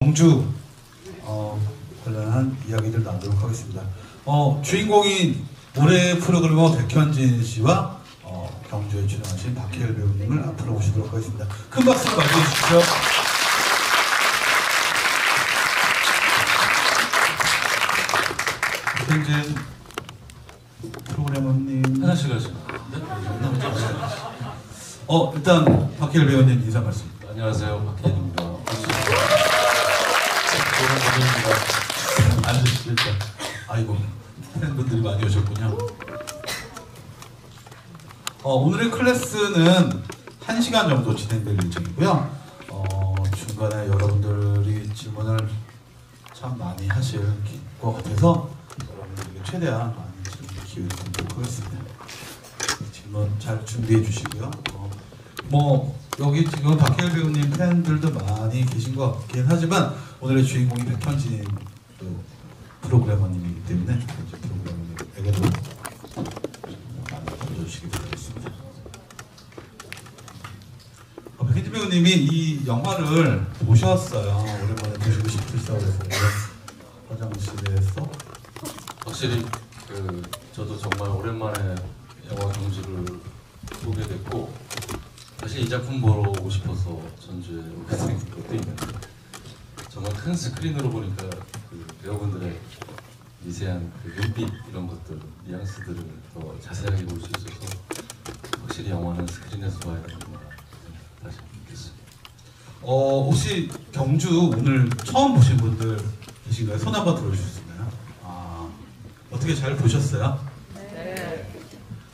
경주 관련한 이야기를 나누도록 하겠습니다. 주인공인 올해 프로그래머 백현진 씨와 경주에 출연하신 박해일 배우님을 앞으로 모시도록 하겠습니다. 큰 박수 맞이해 주십시오. 백현진 프로그래머님 하나씩 하시죠. 일단 박해일 배우님 인사 말씀. 안녕하세요, 박해일입니다. 앉으시죠. 일단. 아이고, 팬분들이 많이 오셨군요. 오늘의 클래스는 1시간 정도 진행될 예정이고요. 중간에 여러분들이 질문을 참 많이 하실 것 같아서 여러분들에게 최대한 많은 질문 기회를 드리도록 하겠습니다. 질문 잘 준비해 주시고요. 여기 지금 박해일 배우님 팬들도 많이 계신 것 같긴 하지만 오늘의 주인공이 백현진 프로그래머님이기 때문에 프로그래머님에게도 많이 던져주시기 바라겠습니다. 백현진 배우님이 이 영화를 보셨어요. 오랜만에 보시고 싶으시다고 해서 화장실에서 확실히 저도 정말 오랜만에 영화 경주를 보게 됐고 사실 이 작품 보러 오고 싶어서 전주에 오게 된 것도 있는데 정말 큰 스크린으로 보니까 배우분들의 미세한 눈빛 이런 것들, 뉘앙스들을 더 자세하게 볼 수 있어서 확실히 영화는 스크린에서 봐야 된다 다시 느꼈어요. 혹시 경주 오늘 처음 보신 분들 계신가요? 손 한번 들어주실 수 있나요? 어떻게 잘 보셨어요? 네.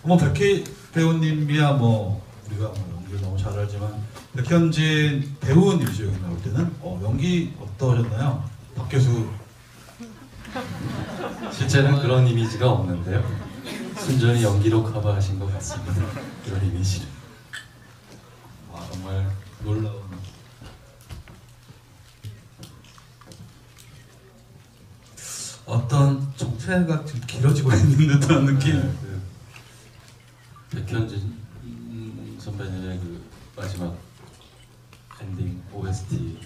백희 배우님이야 우리가 연기를 너무 잘 알지만 백현진 배우님이죠. 여기 나올 때는 연기 어떠셨나요? 박 교수. 실제는 그런 이미지가 없는데요. 순전히 연기로 커버하신 것 같습니다. 그런 이미지를. 정말 놀라운. 어떤 정체가 좀 길어지고 있는 듯한 느낌. 백현진 선배님의 마지막 엔딩 OST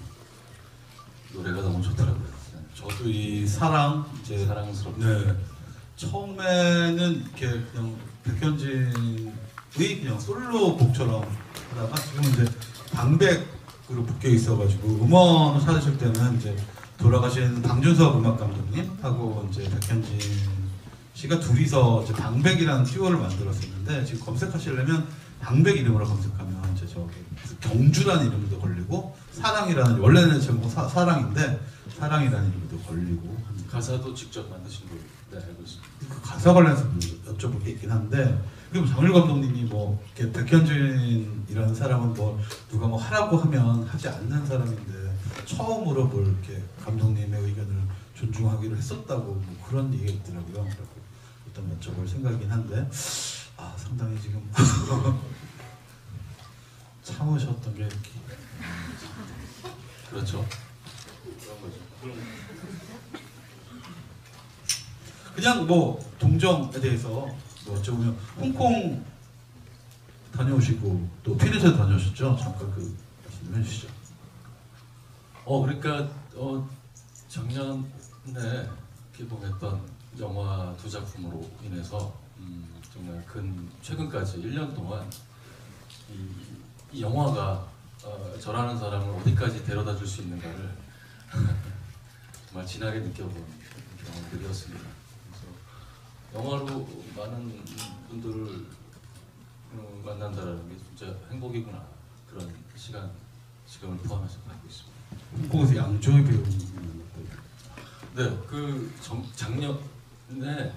노래가 너무 좋더라고요. 저도 이 사랑 이제 사랑스럽게. 네. 처음에는 이렇게 그냥 백현진의 그냥 솔로곡처럼 하다가 지금 이제 방백으로 묶여 있어가지고 음원을 찾으실 때는 이제 돌아가신 방준석 음악 감독님하고 이제 백현진 씨가 둘이서 이제 방백이라는 듀오를 만들었었는데 지금 검색하시려면 방백 이름으로 검색하면 이제 저기 경주라는 이름도 걸리고 사랑이라는 원래는 제목 사랑인데 사랑이라는 이름도 걸리고 가사도 직접 만드신 걸로 알고 있습니다. 그 가사 관련해서 여쭤볼 게 있긴 한데 그리고 장윤 감독님이 이렇게 백현진이라는 사람은 누가 하라고 하면 하지 않는 사람인데 처음으로 이렇게 감독님의 의견을 존중하기로 했었다고 그런 얘기가 있더라고요. 일단 여쭤볼 생각이긴 한데 상당히 지금 참으셨던 게 이렇게 그렇죠. 그런 거죠. 그냥 동정에 대해서 여쭤보면 홍콩 다녀오시고 또 피레트 다녀오셨죠? 잠깐 말씀 해주시죠. 그러니까 작년에 개봉했던 영화 2작품으로 인해서 정말 최근까지 1년 동안 이 영화가 저라는 사람을 어디까지 데려다 줄 수 있는가를 정말 진하게 느껴본 경험들이었습니다. 그래서 영화로 많은 분들을 만난다는 게 진짜 행복이구나 그런 시간을 포함해서 갖고 있습니다. 홍콩에서 양조위 배우님 네, 작년에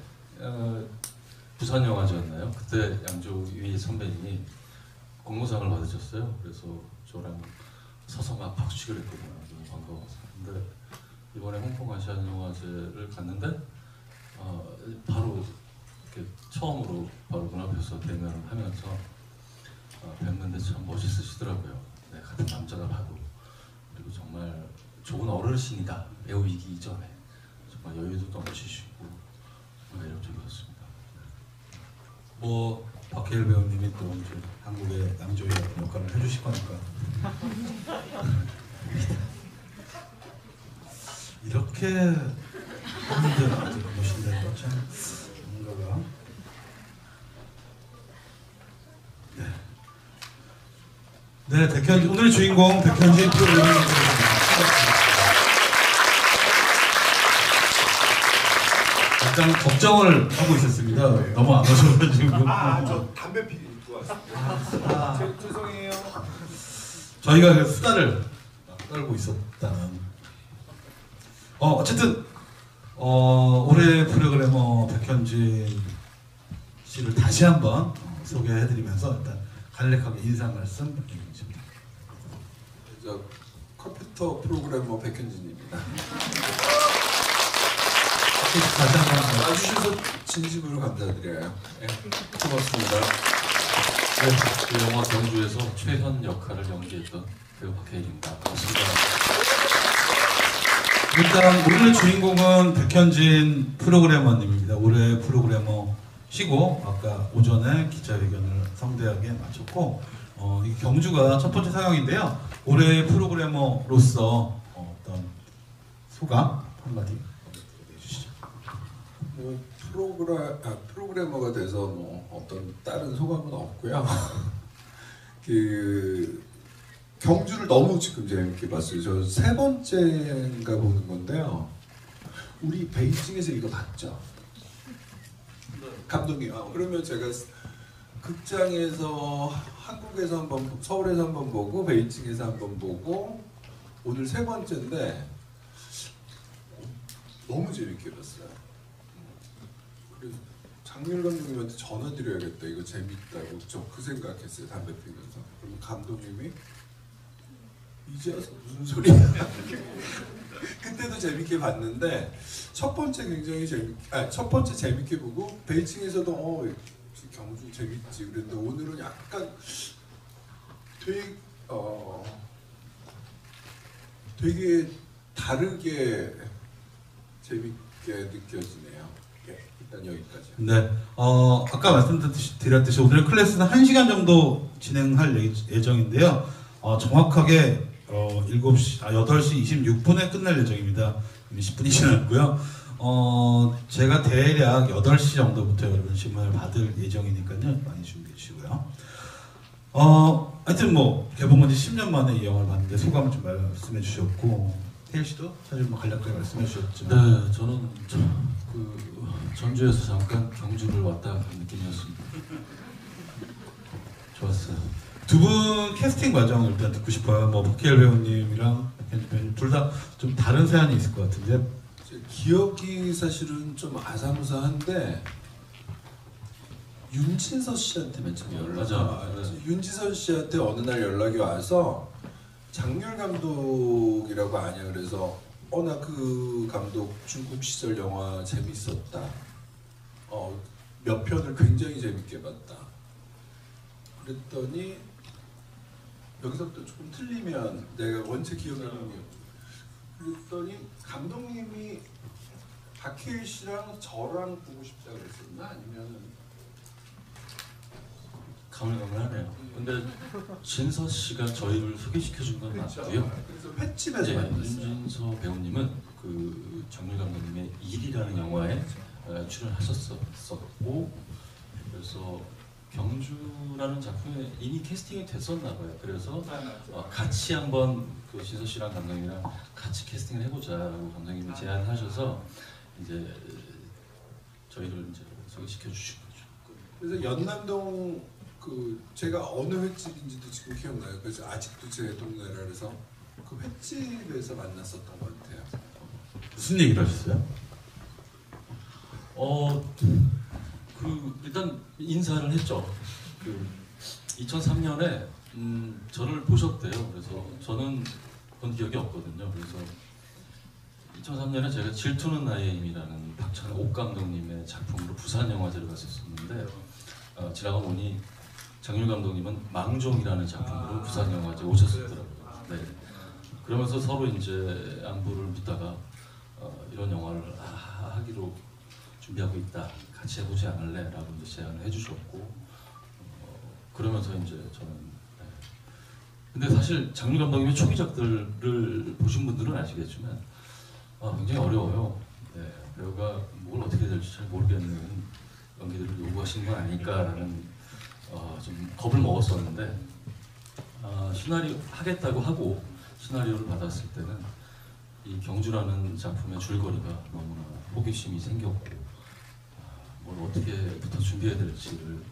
부산 영화제였나요? 그때 양조위 선배님이 공모상을 받으셨어요. 그래서 저랑 서서 막 박수치기를 했거든요. 너무 반가워서. 근데 이번에 홍콩 아시안 영화제를 갔는데 바로 이렇게 처음으로 바로 눈앞에서 대면을 하면서 뵙는데 참 멋있으시더라고요. 네, 같은 남자가 봐도. 그리고 정말 좋은 어르신이다. 배우이기 이전에 정말 여유도 넘치시고 정말 매력적이었습니다. 박해일 배우님이 또 이제 한국의 양조위 역할을 해주실 거니까 이렇게 하는데 아직 멋있는 거참 뭔가가. 네, 백현 오늘의 주인공 백현진 프로그램. 약간 걱정을 하고 있었습니다. 너무 안 오셔가지고. 저 담배 피기 입고 왔습니다. 죄송해요. 저희가 그 수다를 떨고 있었다는. 어쨌든 올해 프로그래머 백현진 씨를 다시 한번 소개해드리면서 일단 간략하게 인사 말씀 부탁드립니다. 저 컴퓨터 프로그래머 백현진입니다. 다시 한번 와주셔서 진심으로 감사드려요. 네, 고맙습니다. 네, 그 영화 경주에서 최현 역할을 연기했던 배우 박해일입니다. 반갑습니다. 일단 오늘의 주인공은 백현진 프로그래머님입니다. 올해 프로그래머시고 아까 오전에 기자회견을 성대하게 마쳤고 이 경주가 첫 번째 상영인데요. 올해 프로그래머로서 어떤 소감 한마디 해주시죠. 뭐 프로그래머가 돼서 뭐 어떤 다른 소감은 없고요. 그 경주를 너무 지금 재밌게 봤어요. 저 세 번째인가 보는 건데요. 우리 베이징에서 이거 봤죠? 감독님. 그러면 제가 극장에서 한국에서 한번, 서울에서 한번 보고 베이징에서 한번 보고 오늘 세 번째인데 너무 재밌게 봤어요. 그래서 장률 감독님한테 전화 드려야겠다. 이거 재밌다고 저 그 생각했어요. 담배 피면서. 그러면 감독님이 이제 와서 무슨 소리야? 그때도 재밌게 봤는데 첫 번째 굉장히 첫 번째 재밌게 보고 베이징에서도 경주 재밌지 그랬는데 오늘은 약간 되게 다르게 재밌게 느껴지네요. 예, 일단 여기까지. 네, 아까 말씀드렸듯이 오늘 클래스는 1시간 정도 진행할 예정인데요. 정확하게 8시 26분에 끝날 예정입니다. 이미 10분이 지났고요. 제가 대략 8시 정도부터 여러분 질문을 받을 예정이니까요. 많이 준비해 주시고요. 하여튼 뭐 개봉한 지 10년 만에 이 영화를 봤는데 소감을 좀 말씀해 주셨고 태일 씨도 사실 뭐 간략하게 말씀해 주셨지만 네, 저는 그 전주에서 잠깐 경주를 왔다 간 느낌이었습니다. 좋았어요. 두 분 캐스팅 과정을 일단 듣고 싶어요. 뭐 박해일 배우님이랑 백현진 배우님 둘 다 좀 다른 사연이 있을 것 같은데 제 기억이 사실은 좀 아사무사한데 윤진서 씨한테 맨 처음 맞아. 왔어요. 윤진서 씨한테 어느 날 연락이 와서 장률 감독이라고 아냐 그래서 나 그 감독 중국 시절 영화 재밌었다. 몇 편을 굉장히 재밌게 봤다. 그랬더니 여기서부터 조금 틀리면 내가 원체 기억나는 게 그랬더니 감독님이 박해일 씨랑 저랑 보고 싶다 그랬었나 아니면 가물가물하네요. 근데 진서 씨가 저희를 소개시켜 준 건 맞고요. 그래서 횟집에서 네, 만났어요. 윤진서 배우님은 그 장률 감독님의 일이라는 영화에 출연하셨었고 그래서 경주라는 작품에 이미 캐스팅이 됐었나 봐요. 그래서 같이 한번 그 진서 씨랑 감독님이랑 같이 캐스팅을 해보자라고 감독님이 제안하셔서 이제 저희를 이제 소개시켜 주신 거죠. 그래서 연남동 그 제가 어느 횟집인지도 지금 기억나요. 그래서 아직도 제 동네라 그래서 그 횟집에서 만났었던 것 같아요. 무슨 얘기를 하셨어요? 일단 인사를 했죠. 그 2003년에 저를 보셨대요. 그래서 저는 본 기억이 없거든요. 그래서 2003년에 제가 질투는 나의 힘이라는 박찬옥 감독님의 작품으로 부산영화제를 갔었었는데 지나가 보니 장률 감독님은 망종이라는 작품으로 부산영화제 오셨었더라고요. 네. 그러면서 서로 이제 안부를 묻다가 이런 영화를 하기로 준비하고 있다. 같이 해보지 않을래? 라고 이제 제안을 해주셨고 그러면서 이제 저는 근데 사실 장률 감독님의 초기작들을 보신 분들은 아시겠지만 굉장히 어려워요. 네, 배우가 뭘 어떻게 될지 잘 모르겠는 연기들을 요구하시는 건 아닐까라는 좀 겁을 먹었었는데 시나리오 하겠다고 하고 시나리오를 받았을 때는 이 경주라는 작품의 줄거리가 너무나 호기심이 생겼고 뭘 어떻게부터 준비해야 될지를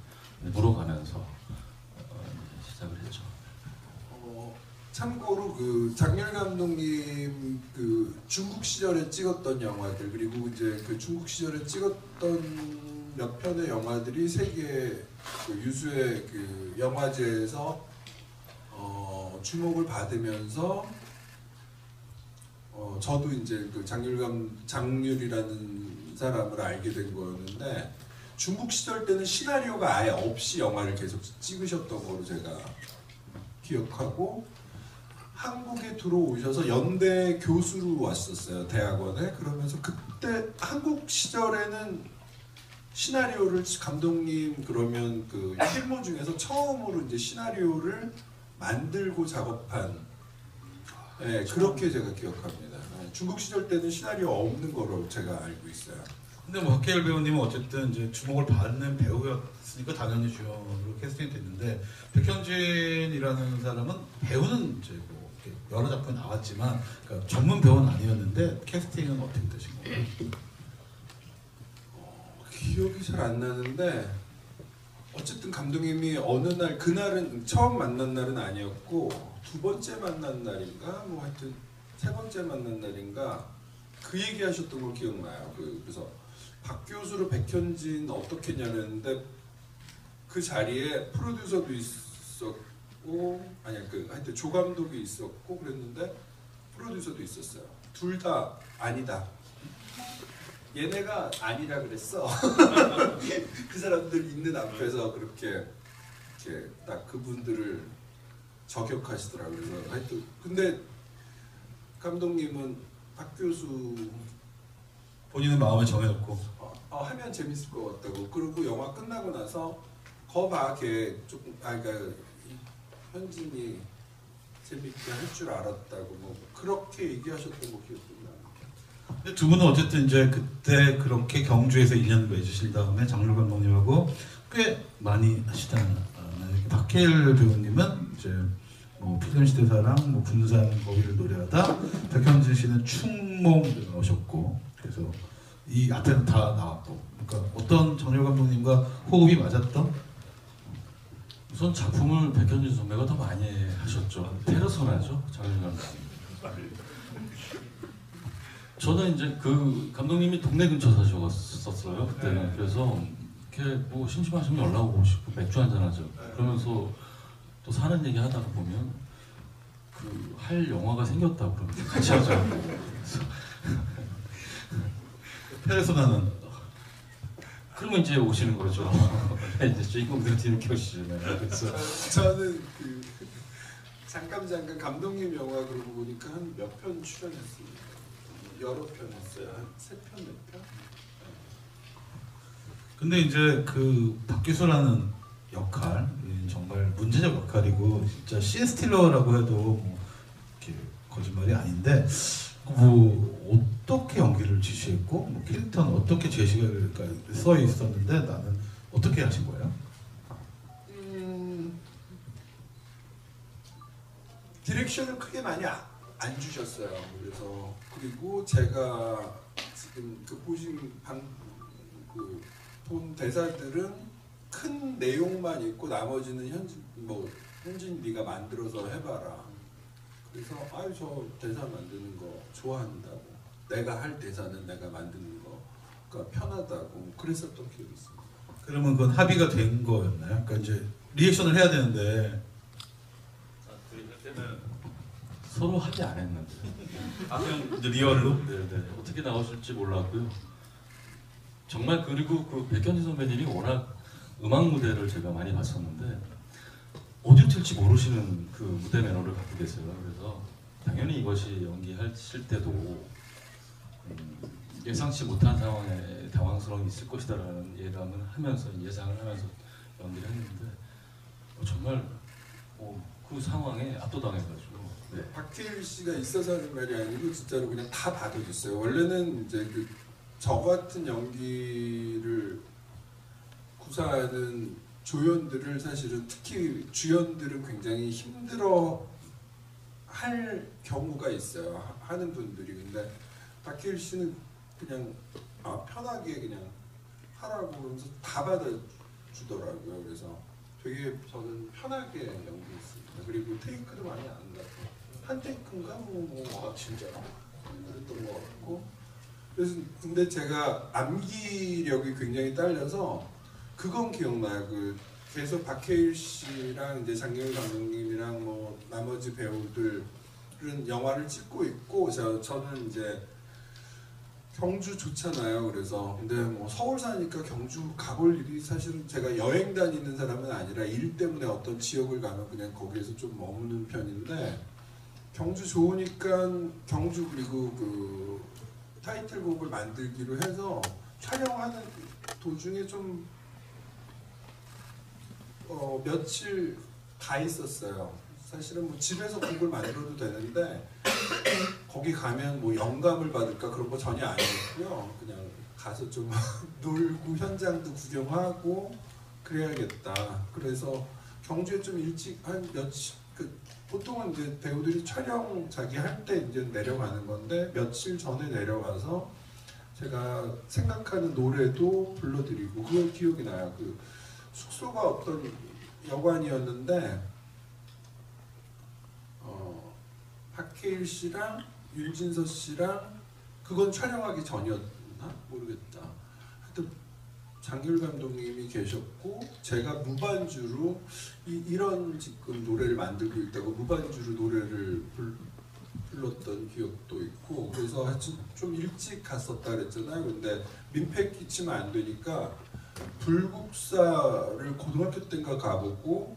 물어가면서 시작을 했죠. 참고로 그 장렬 감독님 그 중국 시절에 찍었던 영화들 그리고 이제 그 중국 시절에 찍었던 몇 편의 영화들이 세계 그 유수의 그 영화제에서 주목을 받으면서 저도 이제 그 장률이라는 사람을 알게 된 거였는데 중국 시절 때는 시나리오가 아예 없이 영화를 계속 찍으셨던 거로 제가 기억하고 한국에 들어오셔서 연대 교수로 왔었어요. 대학원에. 그러면서 그때 한국 시절에는 시나리오를 감독님 그러면 그 실무 중에서 처음으로 이제 시나리오를 만들고 작업한 그렇게 제가 기억합니다. 중국 시절 때는 시나리오 없는 거로 제가 알고 있어요. 근데 뭐 박해일 배우님은 어쨌든 이제 주목을 받는 배우였으니까 당연히 주연으로 캐스팅이 됐는데 백현진이라는 사람은 배우는 이제 뭐 이렇게 여러 작품에 나왔지만 그러니까 전문 배우는 아니었는데 캐스팅은 어떻게 되신 거예요? 기억이 잘 안 나는데 어쨌든 감독님이 어느 날 그날은 처음 만난 날은 아니었고 두 번째 만난 날인가 뭐 하여튼 세 번째 만난 날인가 그 얘기하셨던 걸 기억나요. 그래서 박 교수로 백현진 어떻게 했냐는데 그 자리에 프로듀서도 있었고 아니야 그 하여튼 조 감독이 있었고 그랬는데 프로듀서도 있었어요. 둘 다 아니다. 얘네가 아니라 그랬어. 그 사람들 있는 앞에서 그렇게 이렇게 딱 그분들을 저격하시더라고요. 그래서 하여튼 근데 감독님은 박 교수 본인의 마음을 정해놓고 하면 재밌을 것 같다고. 그리고 영화 끝나고 나서 거봐 걔 조금 그러니까 현진이 재밌게 할 줄 알았다고 뭐 그렇게 얘기하셨던 거 기억이 나요. 근데 두 분은 어쨌든 이제 그때 그렇게 경주에서 인연을 맺으신 다음에 장르 감독님하고 꽤 많이 하시잖아요. 박해일 배우님은 이제 뭐 필름시대 사랑, 뭐 군산 거기를 노래하다, 백현진 씨는 충몽 나오셨고, 그래서 이 앞에는 다 나왔고, 그러니까 어떤 장렬 감독님과 호흡이 맞았던? 우선 작품을 백현진 선배가 더 많이 하셨죠. 페르소나죠, 장렬 감독님. 저는 이제 그 감독님이 동네 근처 사셨었어요 그때는. 그래서 이렇게 뭐 심심하시면 연락 오고 싶고 맥주 한잔 하죠. 그러면서 또 사는 얘기 하다가 보면 그 할 영화가 생겼다고 그러면 같이 하자고. 페르소나는 그러면 이제 오시는 거죠. 이제 주인공들은 뒤늦게 오시잖아요. 그래서 저는 그 잠깐 감독님 영화 그러고 보니까 한 몇 편 출연했습니다. 여러 편 했어요. 한 3편, 4편? 근데 이제 그 박규수라는 역할 정말 문제적 역할이고 진짜 씬스틸러라고 해도 뭐 이렇게 거짓말이 아닌데 뭐 어떻게 연기를 지시했고 뭐 캐릭터는 어떻게 제시가 써 있었는데 나는 어떻게 하신 거예요? 디렉션을 크게 많이 안 주셨어요. 그래서 그리고 제가 지금 그 보신 본 대사들은 큰 내용만 있고 나머지는 현진 네가 만들어서 해봐라. 그래서 저 대사 만드는 거 좋아한다고. 내가 할 대사는 내가 만드는 거가 편하다고 그랬었던 기억이 있습니다. 그러면 그건 합의가 된 거였나요? 그러니까 이제 리액션을 해야 되는데 서로 합의 안 했는데. 그냥 이제 리얼로? 네네. 어떻게 나오실지 몰랐고요. 정말 그리고 그 백현진 선배님이 워낙 음악 무대를 제가 많이 봤었는데 어디로 튈지 모르시는 그 무대 매너를 갖고 계세요. 그래서 당연히 이것이 연기하실 때도 예상치 못한 상황에 당황스러움이 있을 것이다라는 예상을 하면서 연기를 했는데 정말 그 상황에 압도당해가지고 네. 박해일 씨가 있어서 하는 말이 아니고 진짜로 그냥 다 받아줬어요. 원래는 이제 저 같은 연기를 구사하는 조연들을 사실은 특히 주연들은 굉장히 힘들어 할 경우가 있어요. 하는 분들이. 근데 박해일 씨는 그냥 편하게 그냥 하라고 그러면서 다 받아주더라고요. 그래서 되게 저는 편하게 연기했습니다. 그리고 테이크도 많이 안 갔고 한 테이크인가 진짜 그랬던 것 같고. 그래서 근데 제가 암기력이 굉장히 딸려서 그건 기억나요. 계속 박해일 씨랑 이제 장경일 감독님이랑 뭐 나머지 배우들은 영화를 찍고 있고 저는 이제 경주 좋잖아요. 그래서 근데 뭐 서울 사니까 경주 가볼 일이 사실은 제가 여행 다니는 사람은 아니라 일 때문에 어떤 지역을 가면 그냥 거기에서 좀 머무는 편인데 경주 좋으니까 경주 그리고 타이틀곡을 만들기로 해서 촬영하는 도중에 좀 며칠 가 있었어요. 사실은 뭐 집에서 곡을 만들어도 되는데 거기 가면 뭐 영감을 받을까 그런 거 전혀 아니었고요. 그냥 가서 좀 놀고 현장도 구경하고 그래야겠다. 그래서 경주에 좀 일찍 한 며칠 보통은 이제 배우들이 촬영 자기 할 때 이제 내려가는 건데 며칠 전에 내려가서 제가 생각하는 노래도 불러드리고 그거 기억이 나요. 숙소가 어떤 여관이었는데 박해일 씨랑 윤진서 씨랑 그건 촬영하기 전이었나 모르겠다. 하여튼 장귤 감독님이 계셨고 제가 무반주로 이런 지금 노래를 만들고 있다고 무반주로 노래를 불렀던 기억도 있고 그래서 하여튼 좀 일찍 갔었다 그랬잖아요. 근데 민폐 끼치면 안 되니까 불국사를 고등학교 때인가 가보고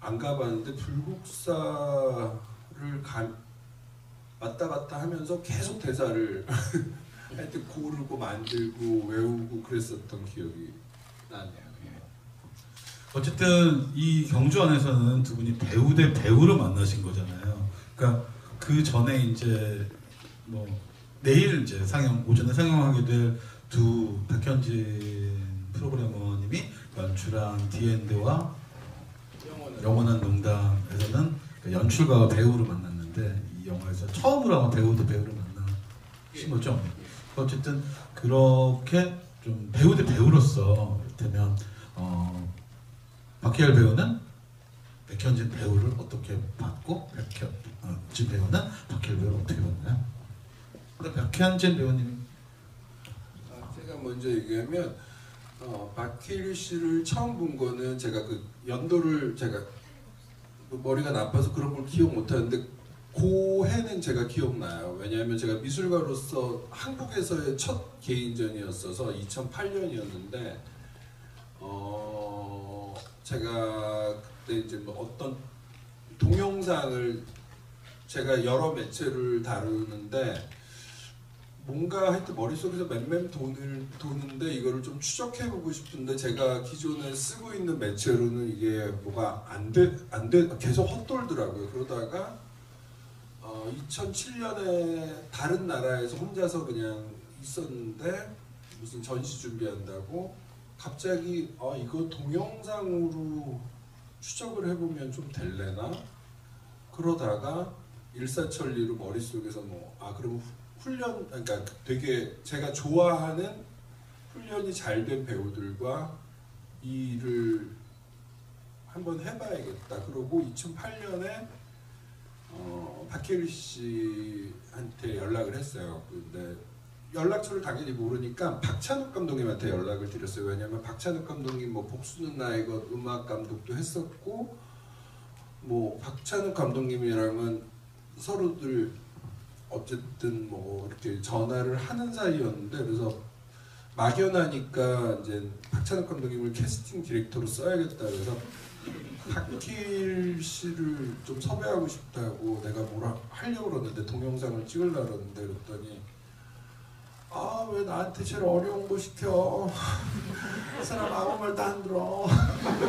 안 가봤는데 불국사를 왔다 갔다 하면서 계속 대사를 하여튼 고르고 만들고 외우고 그랬었던 기억이 나네요. 예. 어쨌든 이 경주 안에서는 두 분이 배우 대 배우로 만나신 거잖아요. 그러니까 그 전에 이제 뭐 내일 이제 오전에 상영하게 될 두 백현진 프로그래머님이 연출한 디엔드와 영원한 농담에서는 연출가와 배우로 만났는데 이 영화에서 처음으로 아마 배우 대 배우를 만나신 거죠. 어쨌든 그렇게 좀 배우 대 배우로서 이를테면 박해일 배우는 백현진 배우를 어떻게 봤고 백현진 배우는 박해일 배우를 어떻게 봤나요? 근데 백현진 배우님이 제가 먼저 얘기하면 박해일 씨를 처음 본 거는 제가 연도를 제가 머리가 나빠서 그런 걸 기억 못하는데 그 해는 제가 기억나요. 왜냐하면 제가 미술가로서 한국에서의 첫 개인전이었어서 2008년이었는데 제가 그때 이제 뭐 어떤 동영상을 제가 여러 매체를 다루는데 뭔가 하여튼 머릿속에서 맴맴 도는데 이거를 좀 추적해보고 싶은데 제가 기존에 쓰고 있는 매체로는 이게 뭐가 안 돼 계속 헛돌더라고요. 그러다가 2007년에 다른 나라에서 혼자서 그냥 있었는데 무슨 전시 준비한다고 갑자기 이거 동영상으로 추적을 해보면 좀 될래나? 그러다가 일사천리로 머릿속에서 그럼 훈련, 그러니까 되게 제가 좋아하는 훈련이 잘 된 배우들과 일을 한번 해봐야겠다. 그러고 2008년에 박해일 씨한테 연락을 했어요. 근데 연락처를 당연히 모르니까 박찬욱 감독님한테 연락을 드렸어요. 왜냐면 박찬욱 감독님 복수는 나의 것 음악 감독도 했었고 박찬욱 감독님이랑은 서로들 어쨌든 이렇게 전화를 하는 사이였는데 그래서 막연하니까 이제 박찬욱 감독님을 캐스팅 디렉터로 써야겠다 그래서 박해일 씨를 좀 섭외하고 싶다고 내가 뭐라 하려고 그러는데 동영상을 찍으려고 그러는데 그랬더니 왜 나한테 제일 어려운 거 시켜 이 사람 아무 말도 안 들어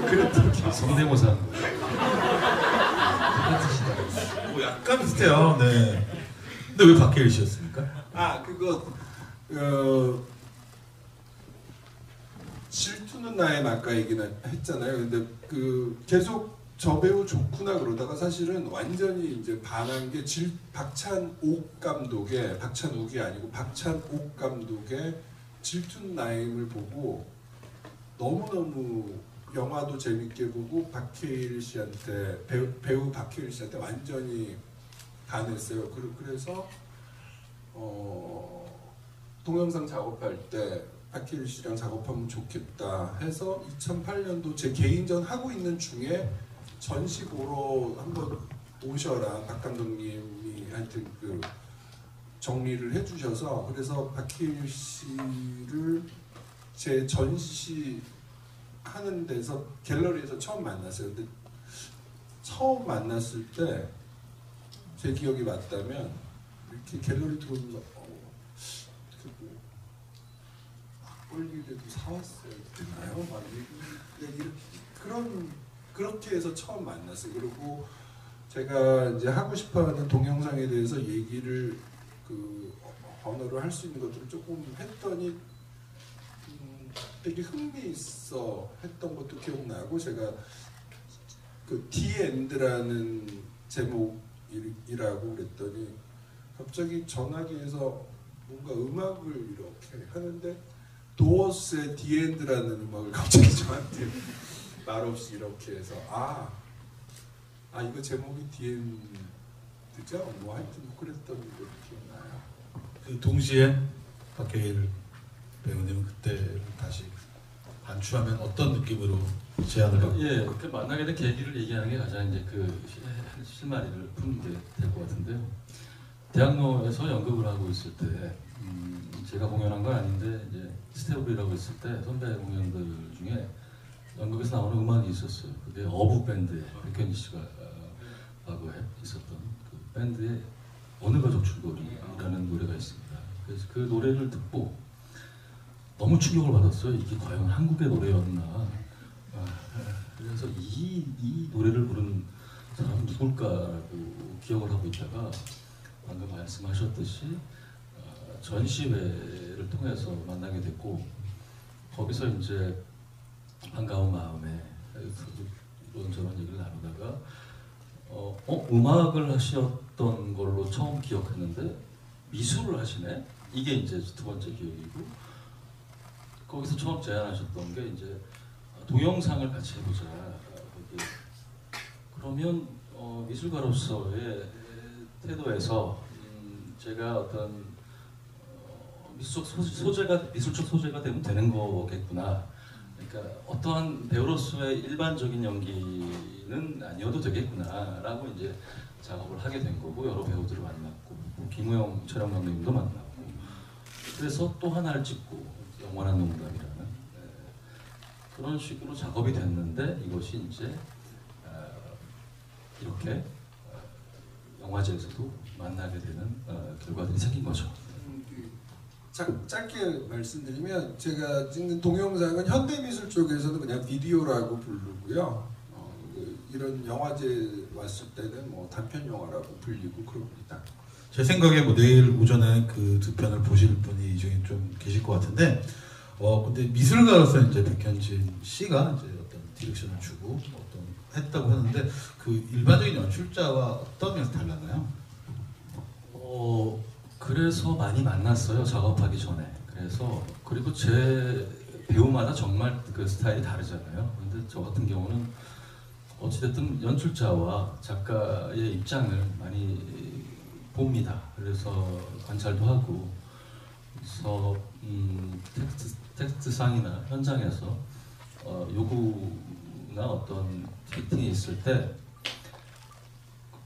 그랬던 성대모사 하는 거예요. 똑같으시다. 뭐 약간 비슷해요. 네. 근데 왜 박해일 씨였습니까? 그거 질투는 나의 아까 얘기는 했잖아요. 근데 그 계속 저 배우 좋구나 그러다가 사실은 완전히 이제 반한 게 박찬옥 감독의 박찬욱이 아니고 박찬옥 감독의 질투는 나임을 보고 너무너무 영화도 재밌게 보고 박해일 씨한테 배우 박해일 씨한테 완전히 반했어요. 그래서 동영상 작업할 때 박해일 씨랑 작업하면 좋겠다 해서 2008년도 제 개인전 하고 있는 중에 전시 보러 한번 오셔라 박 감독님이 하여튼 그 정리를 해주셔서 그래서 박해일 씨를 제 전시 하는 데서 갤러리에서 처음 만났어요. 근데 처음 만났을 때 제 기억이 맞다면 이렇게 갤러리 들어오면서 막걸리라도 사왔어야 되나요? 막 그렇게 해서 처음 만났어요. 그리고 제가 이제 하고 싶어하는 동영상에 대해서 얘기를 그 언어로 할 수 있는 것들을 조금 했더니 되게 흥미있어 했던 것도 기억나고 제가 그 디엔드라는 제목이라고 그랬더니 갑자기 전화기에서 뭔가 음악을 이렇게 하는데 도어스의 디엔드라는 음악을 갑자기 저한테 말없이 이렇게 해서 이거 제목이 디엔드죠? 뭐 하여튼 그랬던 게 기억나요. 그 동시에 박해일 배우님은 그때 다시 반추하면 어떤 느낌으로 제안을 받고? 예, 그 만나게 된 계기를 얘기하는 게 가장 이제 그 실마리를 푸는 게 될 것 같은데요. 대학로에서 연극을 하고 있을 때 제가 공연한 건 아닌데 이제 스테이블이라고 있을 때 선배 공연들 중에 연극에서 나오는 음악이 있었어요. 그게 어부 밴드의 백현희 씨가 하고 있었던 그 밴드의 어느 가족 줄거리라는 노래가 있습니다. 그래서 그 노래를 듣고 너무 충격을 받았어요. 이게 과연 한국의 노래였나? 그래서 이 노래를 부르는 사람은 누굴까라고 기억을 하고 있다가 방금 말씀하셨듯이 전시회를 통해서 만나게 됐고 거기서 이제 반가운 마음에 이런저런 얘기를 나누다가 음악을 하셨던 걸로 처음 기억했는데 미술을 하시네? 이게 이제 두 번째 기억이고 거기서 처음 제안하셨던 게 이제 동영상을 같이 해보자. 그러면 미술가로서의 태도에서 제가 어떤 미술적 소재가 되면 되는 거겠구나. 그러니까 어떠한 배우로서의 일반적인 연기는 아니어도 되겠구나라고 이제 작업을 하게 된 거고 여러 배우들을 만났고 김우영 촬영 감독님도 만났고 그래서 또 하나를 찍고 영원한 농담이라는 그런 식으로 작업이 됐는데 이것이 이제 이렇게 영화제에서도 만나게 되는 결과들이 생긴 거죠. 짧게 말씀드리면 제가 찍는 동영상은 현대미술 쪽에서는 그냥 비디오라고 부르고요. 이런 영화제 왔을 때는 뭐 단편 영화라고 불리고 그럽니다. 제 생각에 뭐 내일 오전에 그 두 편을 보실 분이 이 중에 좀 계실 것 같은데 근데 미술가로서 이제 백현진 씨가 이제 어떤 디렉션을 주고 했다고 했는데 그 일반적인 연출자와 어떤 면에서 달랐나요? 그래서 많이 만났어요. 작업하기 전에. 그리고 제 배우마다 정말 그 스타일이 다르잖아요. 근데 저 같은 경우는 어찌됐든 연출자와 작가의 입장을 많이 봅니다. 그래서 관찰도 하고 그래서 텍스트상이나 현장에서 요구나 어떤 피팅이 있을 때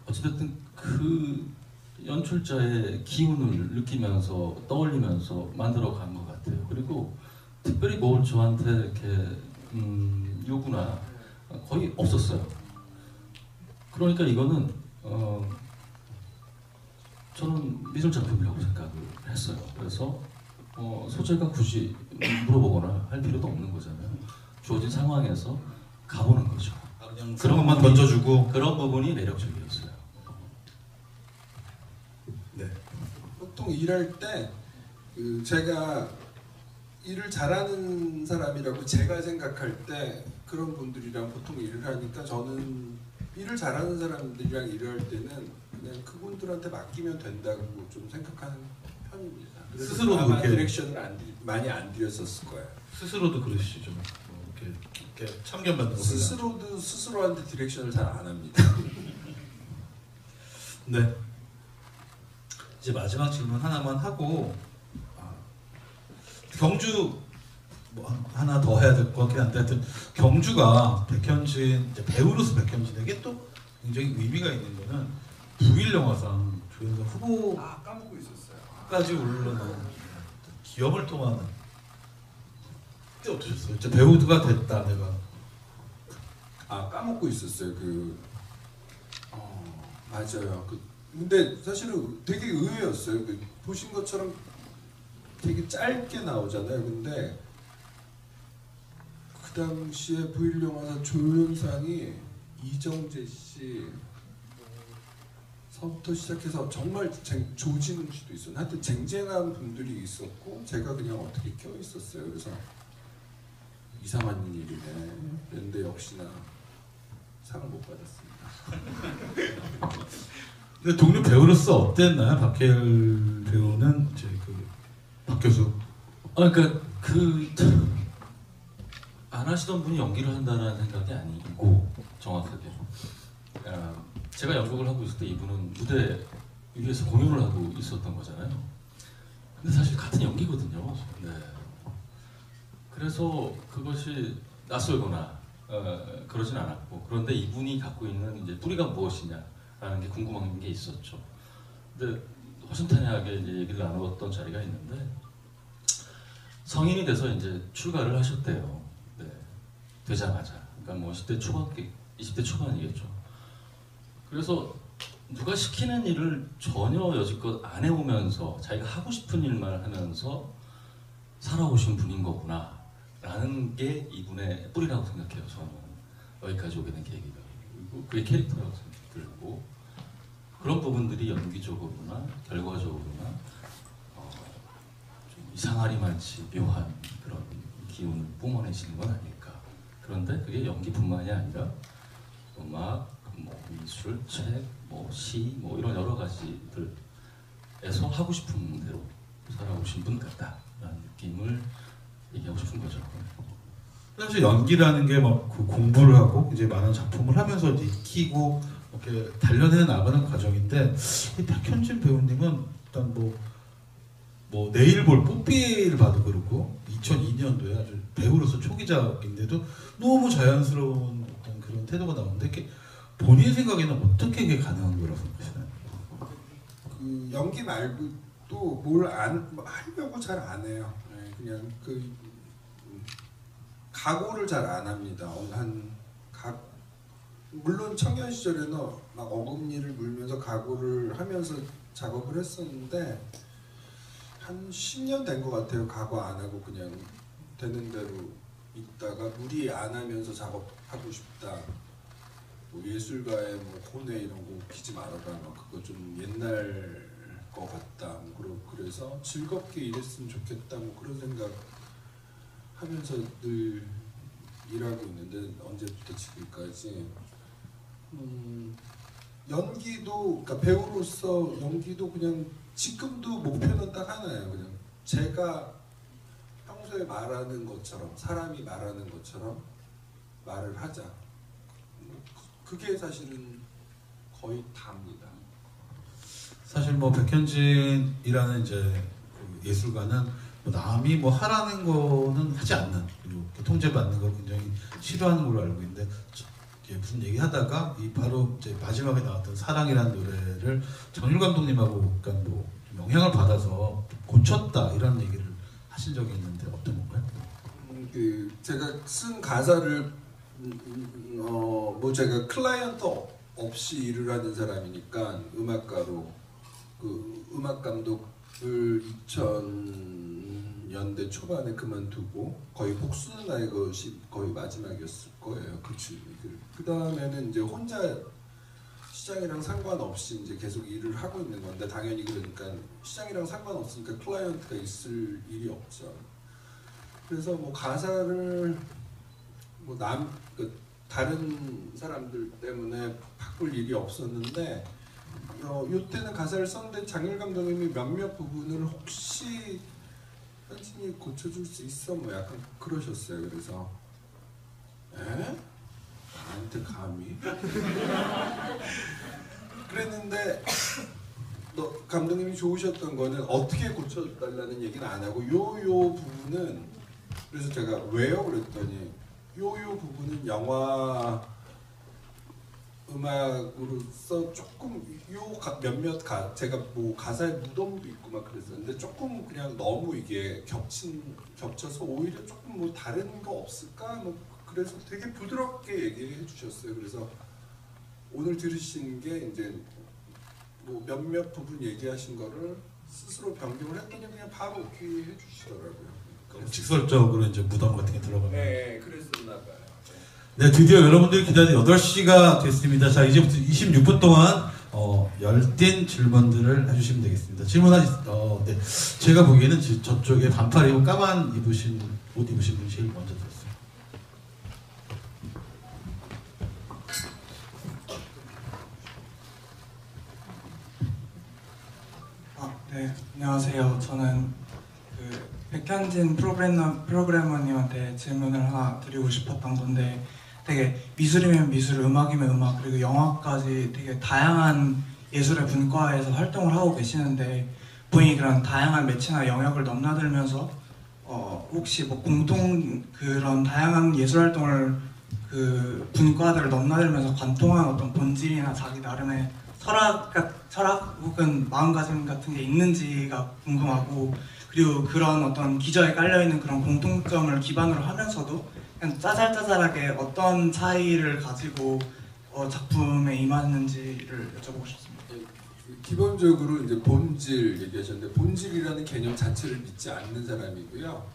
어찌됐든 그 연출자의 기운을 느끼면서 떠올리면서 만들어간 것 같아요. 그리고 특별히 뭘 저한테 이렇게 요구나 거의 없었어요. 그러니까 이거는 저는 미술 작품이라고 생각을 했어요. 그래서 소재가 굳이 물어보거나 할 필요도 없는 거잖아요. 주어진 상황에서 가보는 거죠. 그냥 그런 것만 던져주고 그런 부분이 매력적이었어요. 보통 일할 때 제가 일을 잘하는 사람이라고 제가 생각할 때 그런 분들이랑 보통 일을 하니까 저는 일을 잘하는 사람들이랑 일을 할 때는 그냥 그분들한테 맡기면 된다고 좀 생각하는 편입니다. 그래서 스스로도 아마 그렇게- 디렉션을 많이 안 드렸었을 거예요. 스스로도 그러시죠. 이렇게 참견받는 거. 스스로도 스스로한테 디렉션을 잘 안 합니다. 네. 이제 마지막 질문 하나만 하고 경주 뭐 하나 더 해야 될 것 같긴 한데 하여튼 경주가 백현진 이제 배우로서 백현진에게 또 굉장히 의미가 있는 거는 부일 영화상 조연상 후보까지 까먹고 있었어요. 올라놓은 기염을 통하는 그때 어떠셨어요? 이제 배우가 됐다 내가. 까먹고 있었어요. 맞아요. 근데 사실은 되게 의외였어요. 보신 것처럼 되게 짧게 나오잖아요. 근데 그 당시에 부일 영화사 조연상이 이정재 씨서부터 시작해서 정말 조진웅 씨도 있었어요. 하여튼 쟁쟁한 분들이 있었고 제가 그냥 어떻게 껴 있었어요. 그래서 이상한 일이네. 그런데 역시나 상을 못 받았습니다. 근데 동료 배우로서 어땠나요? 박해일 배우는 이제 박 교수. 그러니까 안 하시던 분이 연기를 한다는 생각이 아니고 정확하게 제가 연극을 하고 있을 때 이분은 무대 위에서 공연을 하고 있었던 거잖아요. 근데 사실 같은 연기거든요. 네. 그래서 그것이 낯설거나 그러진 않았고 그런데 이분이 갖고 있는 이제 뿌리가 무엇이냐라는 게 궁금한 게 있었죠. 근데 허심탄회하게 이제 얘기를 나누었던 자리가 있는데 성인이 돼서 이제 출가를 하셨대요. 네. 되자마자. 그러니까 뭐 10대 초반기, 20대 초반이겠죠. 그래서 누가 시키는 일을 전혀 여지껏 안 해오면서 자기가 하고 싶은 일만 하면서 살아오신 분인 거구나 라는 게 이분의 뿌리라고 생각해요. 저는 여기까지 오게 된 계기가. 그리고 그게 캐릭터라고 생각들고 그런 부분들이 연기적으로나 결과적으로나 좀 이상하리만치 묘한 그런 기운을 뿜어내시는 건 아닐까. 그런데 그게 연기뿐만이 아니라 음악, 뭐 미술, 책, 뭐 시, 뭐 이런 여러 가지들에서 하고 싶은 대로 살아오신 분 같다라는 느낌을 얘기하고 싶은 거죠. 사실 연기라는 게 막 공부를 하고 이제 많은 작품을 하면서 이제 익히고 이렇게 단련해 나가는 과정인데 이 박현진 배우님은 일단 뭐 내일 볼 뽀삐를 봐도 그렇고 2002년도에 아주 배우로서 초기작인데도 너무 자연스러운 어떤 그런 태도가 나오는데 이렇게 본인 생각에는 어떻게 이게 가능한 거라고 생각하시나요? 연기 말고 또 뭘 하려고 잘 안 해요. 네, 그냥 각오를 잘 안 합니다. 물론 청년 시절에는 막 어금니를 물면서 각오를 하면서 작업을 했었는데 한 10년 된 것 같아요. 각오 안 하고 그냥 되는 대로 있다가 무리 안 하면서 작업하고 싶다. 뭐 예술가의 뭐 혼외 이런 거 웃기지 말아라. 막 그거 좀 옛날 것 같다. 그래서 즐겁게 일했으면 좋겠다. 뭐 그런 생각 하면서 늘 일하고 있는데 언제부터 지금까지 연기도 그러니까 배우로서 연기도 그냥 지금도 목표는 딱 하나예요. 그냥 제가 평소에 말하는 것처럼 사람이 말하는 것처럼 말을 하자. 그게 사실은 거의 다입니다. 사실 뭐 백현진이라는 이제 그 예술가는 뭐 남이 뭐 하라는 거는 하지 않는 그리고 통제받는 거 굉장히 싫어하는 걸로 알고 있는데 무슨 얘기하다가 이 바로 이제 마지막에 나왔던 사랑이라는 노래를 정율 감독님하고 그러니까 뭐 영향을 받아서 고쳤다 이런 얘기를 하신 적이 있는데 어떤 건가요? 제가 쓴 가사를 뭐 제가 클라이언트 없이 일을 하는 사람이니까 음악가로 음악 감독을 2000년대 초반에 그만두고 거의 복수는 나의 것이 거의 마지막이었을 거예요. 그 다음에는 이제 혼자 시장이랑 상관없이 이제 계속 일을 하고 있는 건데 당연히 그러니까 시장이랑 상관없으니까 클라이언트가 있을 일이 없죠. 그래서 뭐 가사를 뭐 다른 사람들 때문에 바꿀 일이 없었는데 요때는 가사를 썼는데 장일 감독님이 몇몇 부분을 혹시 현진이 고쳐줄 수 있어? 뭐 약간 그러셨어요. 그래서 나한테 감히? 그랬는데 감독님이 좋으셨던 거는 어떻게 고쳐달라는 얘기는 안 하고 요 부분은 그래서 제가 왜요? 그랬더니 요 부분은 영화 음악으로서 조금 몇몇 제가 뭐 가사에 무덤도 있고 막 그랬었는데 조금 그냥 너무 이게 겹쳐서 오히려 조금 뭐 다른 거 없을까? 뭐 그래서 되게 부드럽게 얘기해 주셨어요. 그래서 오늘 들으신 게 이제 뭐 몇몇 부분 얘기하신 거를 스스로 변경을 했더니 그냥 바로 오케이 해 주시더라고요. 직설적으로 이제 무덤 같은 게 들어가면. 네, 그랬었나 봐요. 네, 드디어 여러분들이 기다린 8시가 됐습니다. 자, 이제부터 26분 동안 열띤 질문들을 해주시면 되겠습니다. 네. 제가 보기에는 저쪽에 반팔 입고 까만 옷 입으신 분이 제일 먼저 들었어요. 네, 안녕하세요. 저는 백현진 프로그래머님한테 질문을 하나 드리고 싶었던 건데 되게 미술이면 미술, 음악이면 음악, 그리고 영화까지 되게 다양한 예술의 분과에서 활동을 하고 계시는데 본인이 그런 다양한 매체나 영역을 넘나들면서 혹시 뭐 그런 다양한 예술 활동을 분과들을 넘나들면서 관통한 어떤 본질이나 자기 나름의 철학 혹은 마음가짐 같은 게 있는지가 궁금하고, 그리고 그런 어떤 기저에 깔려있는 그런 공통점을 기반으로 하면서도 그냥 짜잘짜잘하게 어떤 차이를 가지고 작품에 임하는지를 여쭤보고 싶습니다. 기본적으로 이제 본질 얘기하셨는데 본질이라는 개념 자체를 믿지 않는 사람이고요.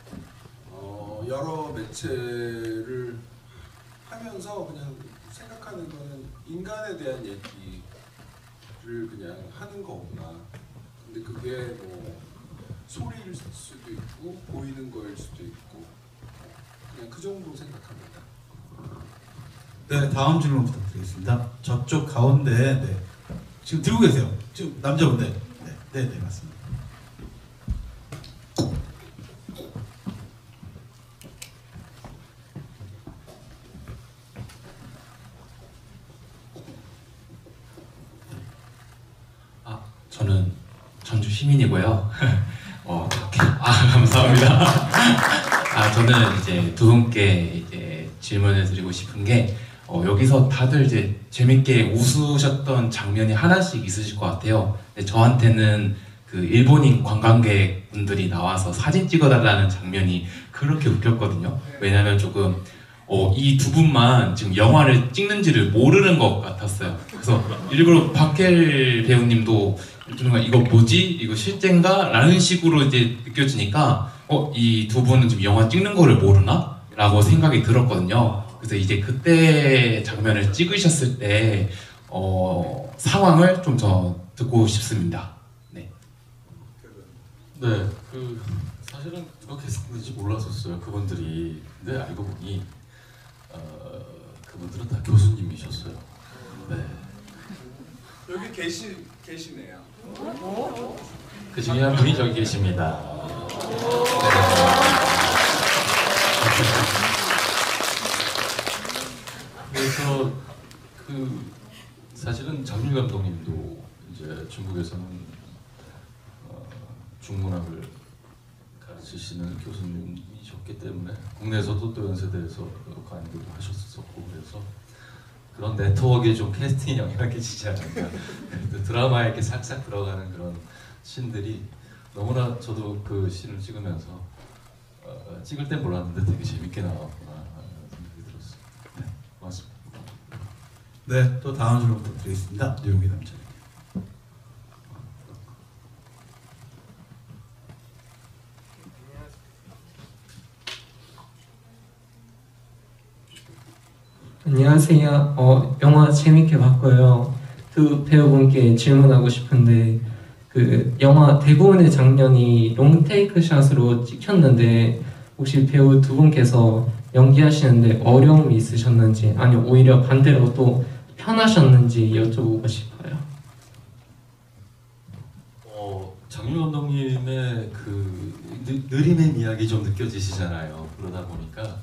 여러 매체를 하면서 그냥 생각하는 거는 인간에 대한 얘기를 그냥 하는 거구나. 근데 그게 뭐 소리일 수도 있고 보이는 거일 수도 있고 그냥 그 정도 생각합니다. 네, 다음 질문 부탁드리겠습니다. 저쪽 가운데, 네. 지금 들고 계세요. 지금 남자분들. 네, 맞습니다. 저는 전주 시민이고요. 감사합니다. 저는 이제 두 분께 이제 질문을 드리고 싶은 게 여기서 다들 이제 재밌게 웃으셨던 장면이 하나씩 있으실 것 같아요. 근데 저한테는 그 일본인 관광객분들이 나와서 사진 찍어달라는 장면이 그렇게 웃겼거든요. 왜냐면 조금 이 두 분만 지금 영화를 찍는지를 모르는 것 같았어요. 그래서 일부러 박헬 배우님도 이거 뭐지? 이거 실제인가? 라는 식으로 이제 느껴지니까 이 두 분은 지금 영화 찍는 거를 모르나? 라고 생각이 들었거든요. 그래서 이제 그때 장면을 찍으셨을 때 상황을 좀 더 듣고 싶습니다. 네. 네, 사실은 누가 게스트인지 몰랐었어요. 그분들이. 근데 알고 보니 그분들은 다 교수님이셨어요. 네. 여기 계시네요. 그 중에 한 분이 저기 계십니다. 그래서 사실은 장률 감독님도 이제 중국에서는 중문학을 가르치시는 교수님이셨기 때문에 국내에서도 또 연세대에서 강의도 하셨었고, 그래서 그런 네트워크에 좀 캐스팅 영향을 끼치지 않았나. 드라마에 이렇게 싹싹 들어가는 그런 씬들이 너무나 저도 그 씬을 찍으면서 찍을 땐 몰랐는데 되게 재밌게 나왔구나 하는 생각이 들었어요. 네, 고맙습니다. 네, 또 다음 질문 부탁드리겠습니다. 뉴욕의 남자. 안녕하세요. 영화 재밌게 봤고요. 두 배우분께 질문하고 싶은데 그 영화 대부분의 장면이 롱테이크 샷으로 찍혔는데 혹시 배우 두 분께서 연기하시는데 어려움이 있으셨는지 아니면 오히려 반대로 또 편하셨는지 여쭤보고 싶어요. 장윤 감독님의 그 느림의 이야기 좀 느껴지시잖아요. 그러다 보니까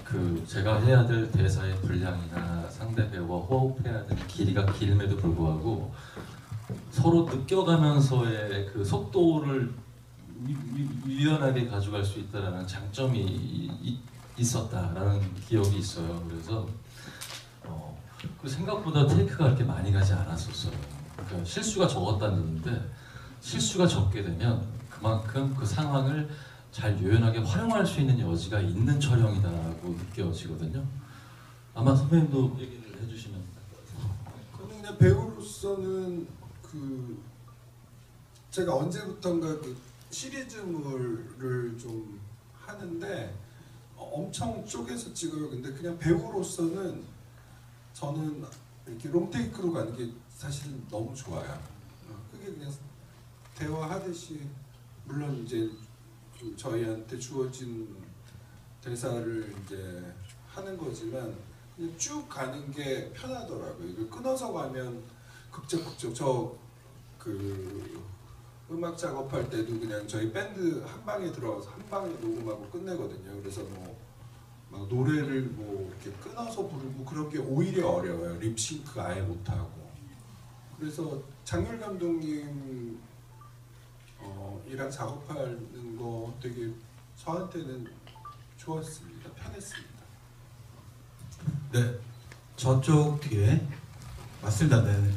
그 제가 해야 될 대사의 분량이나 상대 배우와 호흡해야 되는 길이가 길음에도 불구하고 서로 느껴가면서의 그 속도를 유연하게 가져갈 수 있다라는 장점이 있었다라는 기억이 있어요. 그래서 그 생각보다 테이크가 그렇게 많이 가지 않았었어요. 그러니까 실수가 적었다는 얘기인데 실수가 적게 되면 그만큼 그 상황을 잘 요연하게 활용할 수 있는 여지가 있는 촬영이다라고 느껴지거든요. 아마 선배님도 얘기를 해주시면. 그냥 배우로서는 그 제가 언제부턴가 그 시리즈물을 좀 하는데 엄청 쪼개서 찍어요. 근데 그냥 배우로서는 저는 이렇게 롱테이크로 가는 게 사실은 너무 좋아요. 그게 그냥 대화하듯이 물론 이제 저희한테 주어진 대사를 이제 하는 거지만 그냥 쭉 가는 게 편하더라고요. 이걸 끊어서 가면 극적극적 저 그 음악 작업할 때도 그냥 저희 밴드 한 방에 들어가서 한 방에 녹음하고 끝내거든요. 그래서 뭐 막 노래를 뭐 이렇게 끊어서 부르고 그런 게 오히려 어려워요. 립싱크 아예 못하고. 그래서 장률 감독님 이랑 작업하는 거 되게 저한테는 좋았습니다. 편했습니다. 네, 저쪽 뒤에 맞습니다. 네.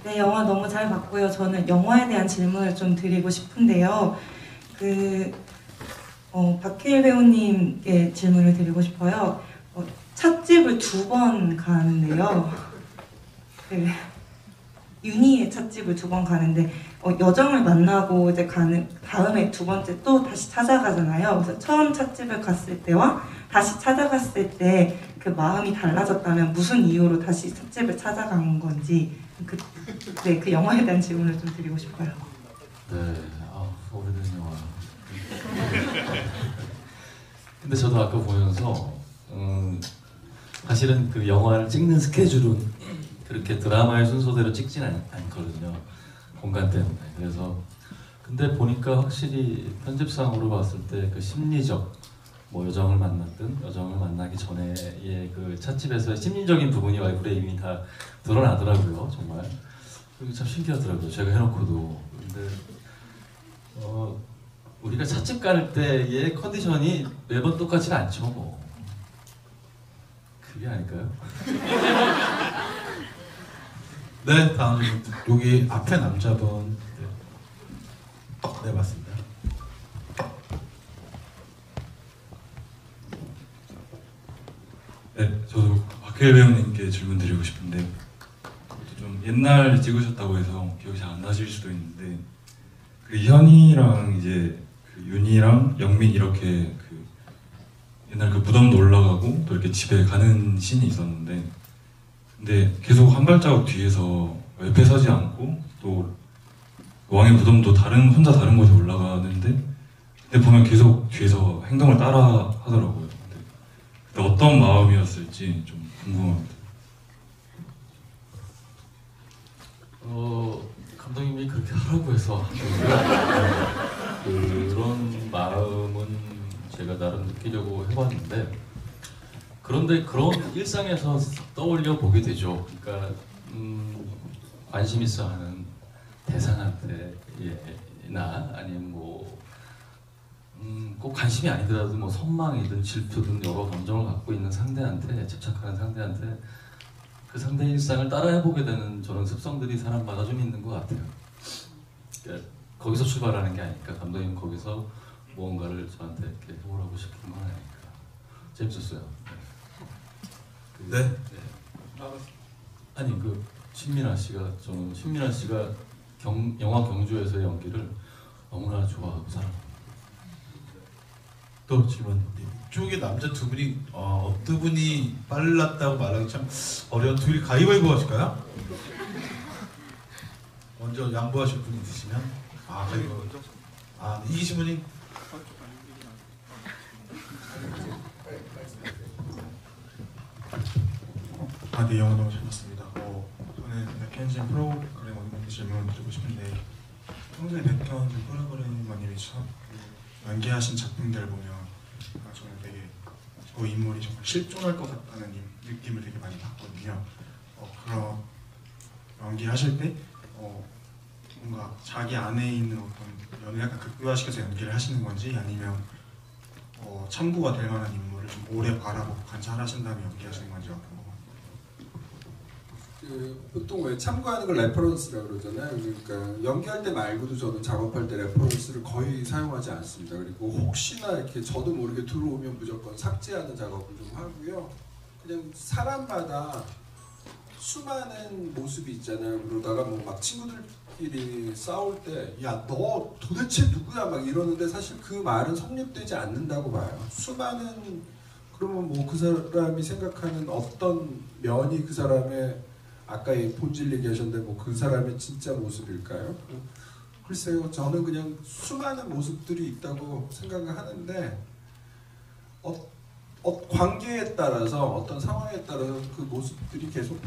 네, 영화 너무 잘 봤고요. 저는 영화에 대한 질문을 좀 드리고 싶은데요. 박해일 배우님께 질문을 드리고 싶어요. 찻집을 2번 가는데요. 네, 윤희의 찻집을 2번 가는데 여정을 만나고 이제 가는 다음에 두 번째 또 다시 찾아가잖아요. 그래서 처음 찻집을 갔을 때와 다시 찾아갔을 때 그 마음이 달라졌다면 무슨 이유로 다시 찻집을 찾아간 건지 그 영화에 대한 질문을 좀 드리고 싶어요. 네, 오래된 영화. 근데 저도 아까 보면서 사실은 그 영화를 찍는 스케줄은 그렇게 드라마의 순서대로 찍진 않거든요. 공간 때문에. 그래서 근데 보니까 확실히 편집상으로 봤을 때 그 심리적 뭐 여정을 만났든 여정을 만나기 전에의 그 찻집에서의 심리적인 부분이 얼굴에 이미 다 드러나더라고요. 정말. 그리고 참 신기하더라고요. 제가 해놓고도. 근데 우리가 찻집 갈 때의 컨디션이 매번 똑같지는 않죠. 뭐. 그게 아닐까요? 네, 다음 여기 앞에 남자분. 네, 맞습니다. 네, 저도 박해일 배우님께 질문 드리고 싶은데 좀 옛날 찍으셨다고 해서 기억이 잘 안 나실 수도 있는데 그 현이랑 이제 그 윤이랑 영민 이렇게 그 옛날 그 무덤도 올라가고 또 이렇게 집에 가는 씬이 있었는데 근데 계속 한 발자국 뒤에서 옆에 서지 않고 또 왕의 무덤도 혼자 다른 곳에 올라가는데 근데 보면 계속 뒤에서 행동을 따라 하더라고요. 근데 어떤 마음이었을지 좀 궁금합니다. 감독님이 그렇게 하라고 해서 그런 마음은 제가 나름 느끼려고 해봤는데 그런데 그런 일상에서 떠올려 보게 되죠. 그러니까 관심 있어 하는 대상한테 나 아니면 뭐 꼭 관심이 아니더라도 뭐 선망이든 질투든 여러 감정을 갖고 있는 상대한테 집착하는 상대한테 그 상대의 일상을 따라해보게 되는 저런 습성들이 사람마다 좀 있는 것 같아요. 그러니까 거기서 출발하는 게 아닐까. 감독님 거기서 무언가를 저한테 이렇게 해보라고 시키는 건 아닐까. 재밌었어요. 네. 아니 그 신민아 씨가 저는 신민아 씨가 영화 경주에서의 연기를 너무나 좋아하고 사랑합니다. 또 질문. 이쪽에 남자 두 분이 어느 분이 빨랐다고 말하기 참 어려운 둘이 가위바위보 하실까요? 먼저 양보하실 분이 있으시면 가위바위보. 이기신 분이 네, 영어 너무 잘 봤습니다. 저는 백현진 프로그래머 님한테 질문 드리고 싶은데 평소에 백현진 프로그래머님이 연기하신 작품들을 보면 저는 되게 저 인물이 정말 실존할 것 같다는 느낌을 되게 많이 받거든요. 그런 연기하실 때 뭔가 자기 안에 있는 어떤 연을 약간 극대화시켜서 연기를 하시는 건지 아니면 참고가 될 만한 인물을 좀 오래 바라보고 관찰하신 다음에 연기하시는 건지 어떤 거 보통 왜 참고하는 걸 레퍼런스라고 그러잖아요. 그러니까 연기할 때 말고도 저는 작업할 때 레퍼런스를 거의 사용하지 않습니다. 그리고 혹시나 이렇게 저도 모르게 들어오면 무조건 삭제하는 작업을 좀 하고요. 그냥 사람마다 수많은 모습이 있잖아요. 그러다가 뭐 막 친구들끼리 싸울 때 야 너 도대체 누구야 막 이러는데 사실 그 말은 성립되지 않는다고 봐요. 수많은 그러면 뭐 그 사람이 생각하는 어떤 면이 그 사람의 아까 본질 얘기하셨는데 뭐 그 사람의 진짜 모습일까요? 글쎄요, 저는 그냥 수많은 모습들이 있다고 생각을 하는데 관계에 따라서 어떤 상황에 따라서 그 모습들이 계속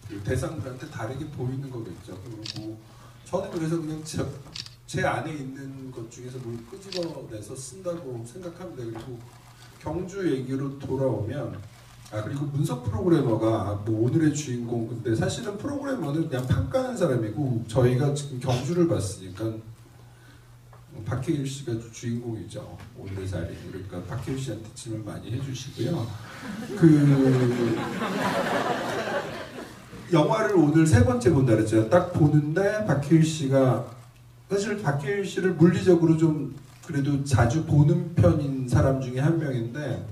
그 대상들한테 다르게 보이는 거겠죠. 그리고 저는 그래서 그냥 제 안에 있는 것 중에서 뭘 끄집어내서 쓴다고 생각합니다. 그리고 경주 얘기로 돌아오면 그리고 문석 프로그래머가 뭐 오늘의 주인공 근데 사실은 프로그래머는 그냥 평가하는 사람이고 저희가 지금 경주를 봤으니까 박해일 씨가 주인공이죠. 오늘의 자리. 그러니까 박해일 씨한테 질문 많이 해주시고요. 영화를 오늘 세 번째 본다 그랬죠. 딱 보는데 박해일 씨가 사실 박해일 씨를 물리적으로 좀 그래도 자주 보는 편인 사람 중에 한 명인데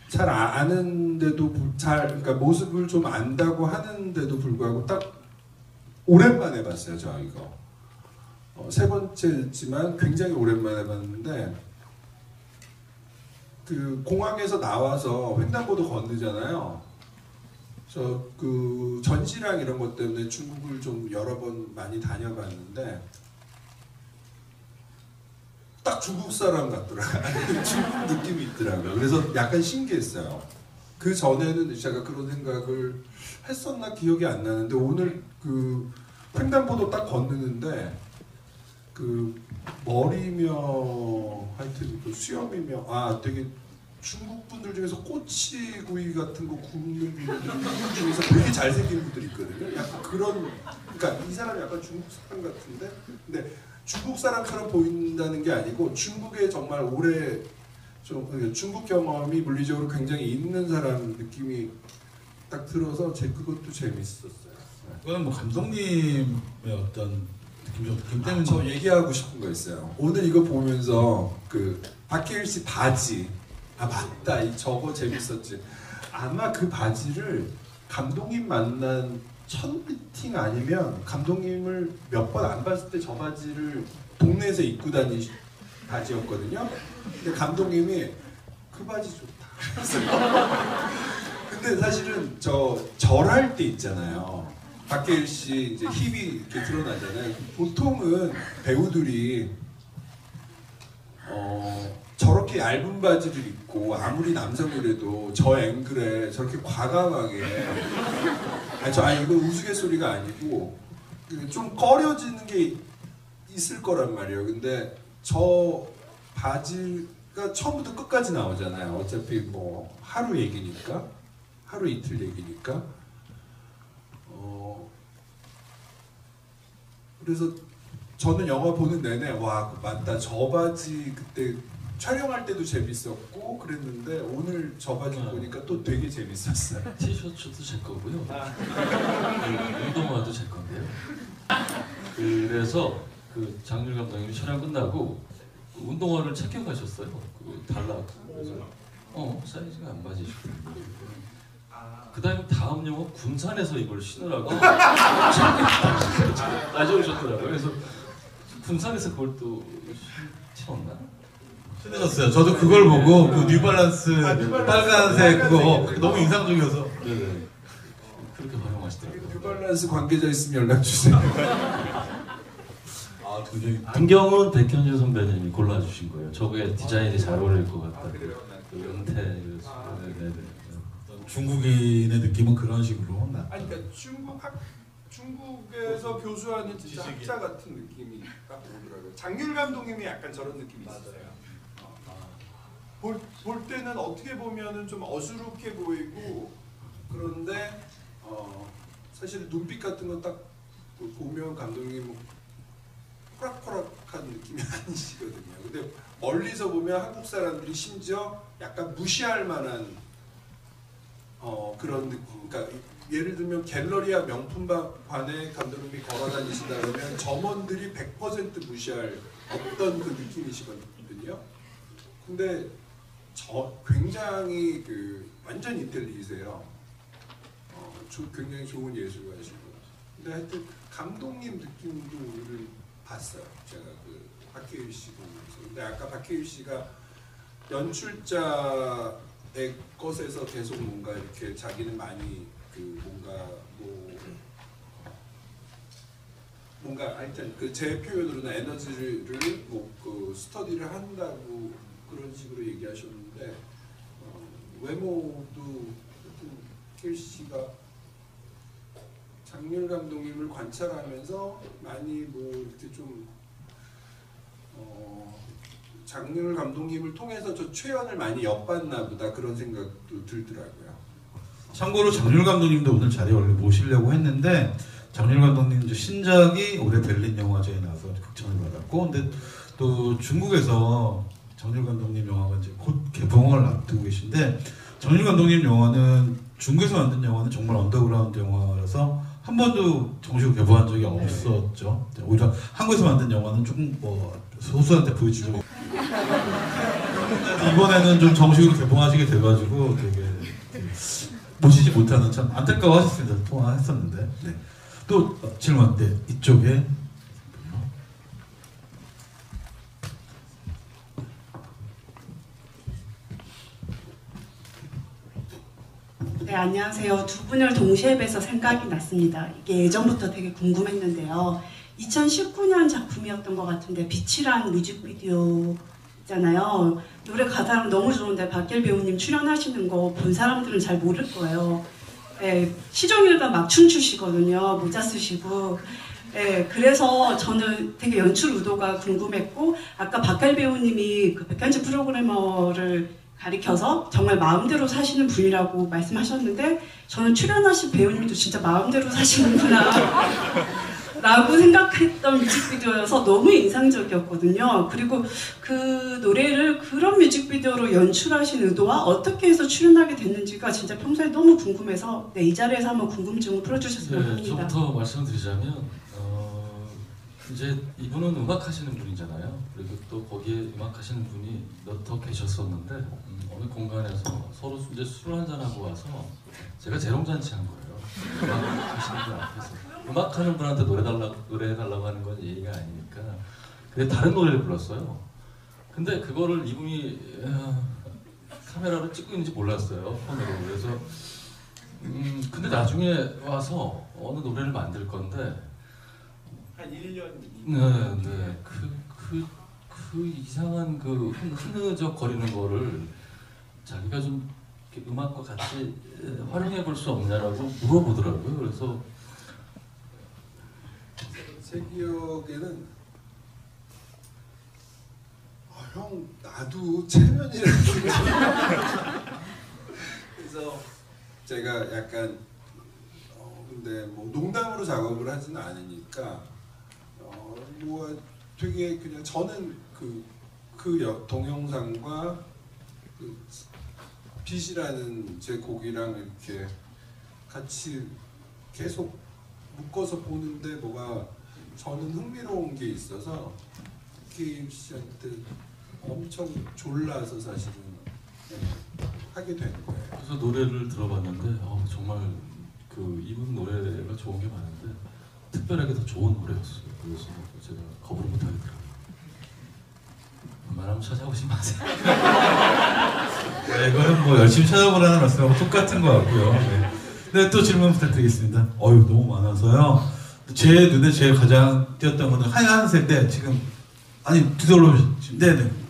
잘 아는데도 그러니까 모습을 좀 안다고 하는데도 불구하고 딱 오랜만에 봤어요. 저 이거 세 번째지만 굉장히 오랜만에 봤는데 그 공항에서 나와서 횡단보도 건너잖아요. 저 그 전시랑 이런 것 때문에 중국을 좀 여러 번 많이 다녀봤는데 딱 중국 사람 같더라고요. 중국 느낌이 있더라고요. 그래서 약간 신기했어요. 그 전에는 제가 그런 생각을 했었나 기억이 안 나는데 오늘 그 횡단보도 딱 건너는데 그 머리며 하여튼 그 수염이며 되게 중국 분들 중에서 꼬치구이 같은 거 굽는 분들 중에서 되게 잘생긴 분들이 있거든요. 약간 그런 그러니까 이 사람이 약간 중국 사람 같은데 근데 중국 사람처럼 보인다는 게 아니고 중국에 정말 오래 좀 중국 경험이 물리적으로 굉장히 있는 사람 느낌이 딱 들어서 그것도 재밌었어요. 그건 뭐 감독님의 어떤 느낌 때문에 저 얘기하고 싶은 거 있어요. 오늘 이거 보면서 그 박해일 씨 바지 맞다 저거 재밌었지. 아마 그 바지를 감독님 만난 첫 미팅 아니면 감독님을 몇 번 안 봤을 때 저 바지를 동네에서 입고 다닌 바지였거든요. 근데 감독님이 그 바지 좋다. 근데 사실은 절할 때 있잖아요. 박해일 씨 이제 힙이 이렇게 드러나잖아요. 보통은 배우들이 저렇게 얇은 바지를 입고 아무리 남성이라도 저 앵글에 저렇게 과감하게 이거 우스갯소리가 아니고 좀 꺼려지는 게 있을 거란 말이에요. 근데 저 바지가 처음부터 끝까지 나오잖아요. 어차피 뭐 하루 얘기니까 하루 이틀 얘기니까 그래서 저는 영화 보는 내내 맞다 저 바지 그때 촬영할 때도 재밌었고 그랬는데 오늘 저 바지 보니까 또 되게 재밌었어요. 티셔츠도 제 거고요. 운동화도 제 건데요. 그래서 그 장률 감독님이 촬영 끝나고 운동화를 챙겨가셨어요. 달라고. 그래서 사이즈가 안 맞으시더라고요. 그다음에 다음 영화 군산에서 이걸 신으라고 따져오셨더라고요. 그래서 군산에서 그걸 또 신었나? 신으셨어요. 저도 그걸 보고 그 뉴발란스 빨간색 그거 너무 인상적이어서. 네. 그렇게 활용하시더라고요. 뉴발란스 관계자 있으면 연락 주세요. 아, 굉장히 안경은 백현주 선배님이 골라주신 거예요. 저게 디자인이 잘 어울릴 것 같다. 그 은퇴 네네. 중국인의 느낌은 그런 식으로 나. 아니 그러니까 중국에서 교수하는 진짜 학자 같은 느낌이 딱 오더라고요. 장률 감독님이 약간 저런 느낌이 있어요. 볼 때는 어떻게 보면은 좀 어수룩해 보이고 그런데 사실 눈빛 같은 건 딱 보면 감독님 호락호락한 느낌이 아니시거든요. 근데 멀리서 보면 한국 사람들이 심지어 약간 무시할 만한 그런 느낌. 그러니까 예를 들면 갤러리아 명품관에 감독님이 걸어다니신다 그러면 점원들이 100% 무시할 어떤 그 느낌이시거든요. 근데 굉장히 완전 이탈리세요. 굉장히 좋은 예술가이시고. 근데 하여튼 감독님 느낌도 오늘 봤어요. 제가 그 박해일 씨 보면서. 근데 아까 박해일 씨가 연출자의 것에서 계속 뭔가 이렇게 자기는 많이 뭔가 하여튼 제 표현으로는 에너지를 스터디를 한다고 그런 식으로 얘기하셨는데 외모도 켈 씨가 장률 감독님을 관찰하면서 많이 이렇게 좀 장률 감독님을 통해서 저 최연을 많이 엿봤나 보다 그런 생각도 들더라고요. 참고로 장률 감독님도 오늘 자리에 원래 모시려고 했는데 장률 감독님 신작이 올해 베를린 영화제에 나와서 극찬을 받았고, 근데 또 중국에서 장률 감독님 영화가 이제 곧 개봉을 앞두고 계신데, 장률 감독님 영화는 중국에서 만든 영화는 정말 언더그라운드 영화라서 한 번도 정식으로 개봉한 적이 없었죠. 오히려 한국에서 만든 영화는 조금 소수한테 보여주려고 이번에는 좀 정식으로 개봉하시게 돼가지고 되게 모시지 못하는, 참 안타까워하셨습니다. 통화했었는데. 네. 또 질문, 네, 이쪽에. 네, 안녕하세요. 두 분을 동시에 뵈서 생각이 났습니다. 이게 예전부터 되게 궁금했는데요. 2019년 작품이었던 것 같은데 빛이란 뮤직비디오 있잖아요. 노래 가사는 너무 좋은데 박길 배우님 출연하시는 거 본 사람들은 잘 모를 거예요. 네, 시종일관 막 춤추시거든요. 모자 쓰시고. 네, 그래서 저는 되게 연출 의도가 궁금했고, 아까 박길 배우님이 그 백현지 프로그래머를 가리켜서 정말 마음대로 사시는 분이라고 말씀하셨는데, 저는 출연하신 배우님도 진짜 마음대로 사시는구나 라고 생각했던 뮤직비디오여서 너무 인상적이었거든요. 그리고 그 노래를 그런 뮤직비디오로 연출하신 의도와 어떻게 해서 출연하게 됐는지가 진짜 평소에 너무 궁금해서, 네, 이 자리에서 한번 궁금증을 풀어주셨으면 합니다. 저부터 말씀드리자면 이제 이분은 음악 하시는 분이잖아요. 그리고 또 거기에 음악 하시는 분이 몇 더 계셨었는데 어느 공간에서 서로 이제 술을 한잔하고 와서 제가 재롱잔치 한 거예요. 음악 하시는 분 앞에서. 음악하는 분한테 노래해달라고 하는 건 예의가 아니니까. 근데 다른 노래를 불렀어요. 근데 그거를 이분이 카메라로 찍고 있는지 몰랐어요, 폰으로. 그래서 근데 나중에 와서 어느 노래를 만들 건데 한 1년. 네. 그 이상한 그 흐느적 거리는 거를 자기가 좀 음악과 같이 활용해 볼 수 없냐라고 물어보더라고요. 그래서 제 기억에는 형 나도 체면이라는 그래서 제가 약간 근데 뭐 농담으로 작업을 하지는 않으니까 뭐 되게 그냥 저는 그 동영상과 그 빛이라는 제 곡이랑 이렇게 같이 계속 묶어서 보는데 뭐가 저는 흥미로운 게 있어서 박해일 씨한테 엄청 졸라서 사실은 하게 된 거예요. 그래서 노래를 들어봤는데 정말 그 이분 노래가 좋은 게 많은데 특별하게 더 좋은 노래였어요. 그래서 제가 거부를 못 하겠더라고요. 웬만하면 찾아오지 마세요. 네, 이거는 뭐 열심히 찾아보라는 말씀하고 똑같은 것 같고요. 네. 네, 또 질문 부탁드리겠습니다. 너무 많아서요. 제 눈에 제일 가장 띄었던 거는 하얀색인데 지금 뒤돌아 오시죠. 네네.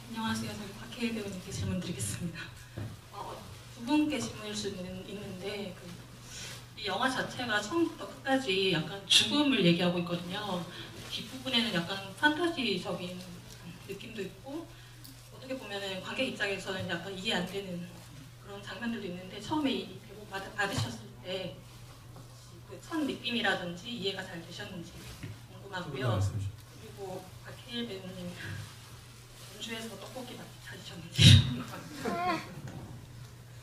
안녕하세요. 저희 박혜일 배우님께 질문 드리겠습니다. 두 분께 질문일 수 있는데 이 영화 자체가 처음부터 끝까지 약간 죽음을 얘기하고 있거든요. 뒷부분에는 약간 판타지적인 느낌도 있고 어떻게 보면은 관객 입장에서는 약간 이해 안 되는 그런 장면들도 있는데 처음에 이 대본 받으셨을 때 그 첫 느낌이라든지 이해가 잘 되셨는지 궁금하고요. 그리고 박혜일 배우님 전주에서 떡볶이 맛 찾으셨는지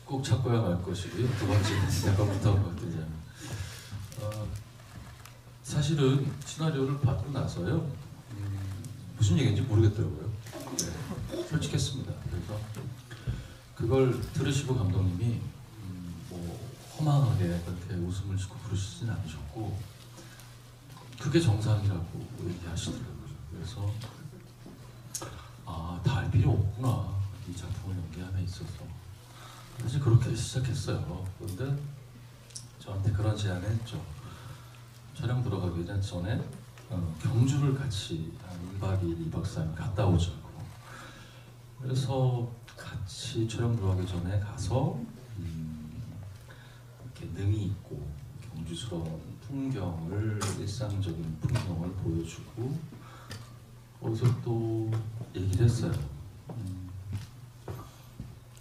꼭 찾고야 말 것이고요. 두 번째 약간부터 드리자면 사실은 시나리오를 받고 나서요 무슨 얘기인지 모르겠더라고요. 네, 솔직했습니다. 그래서 그걸 들으시고 감독님이 뭐 허망하게 그렇게 웃음을 짓고 부르시진 않으셨고 그게 정상이라고 얘기하시더라고요. 그래서 다 알 필요 없구나 이 작품을 연기함에 있어서 사실 그렇게 시작했어요. 그런데 저한테 그런 제안을 했죠. 촬영 들어가기 전에 경주를 같이 한 1박 2일, 2박 3일 갔다 오자고. 그래서 같이 촬영 들어가기 전에 가서 이렇게 능이 있고 경주스러운 풍경을 일상적인 풍경을 보여주고 거기서 또 얘기를 했어요.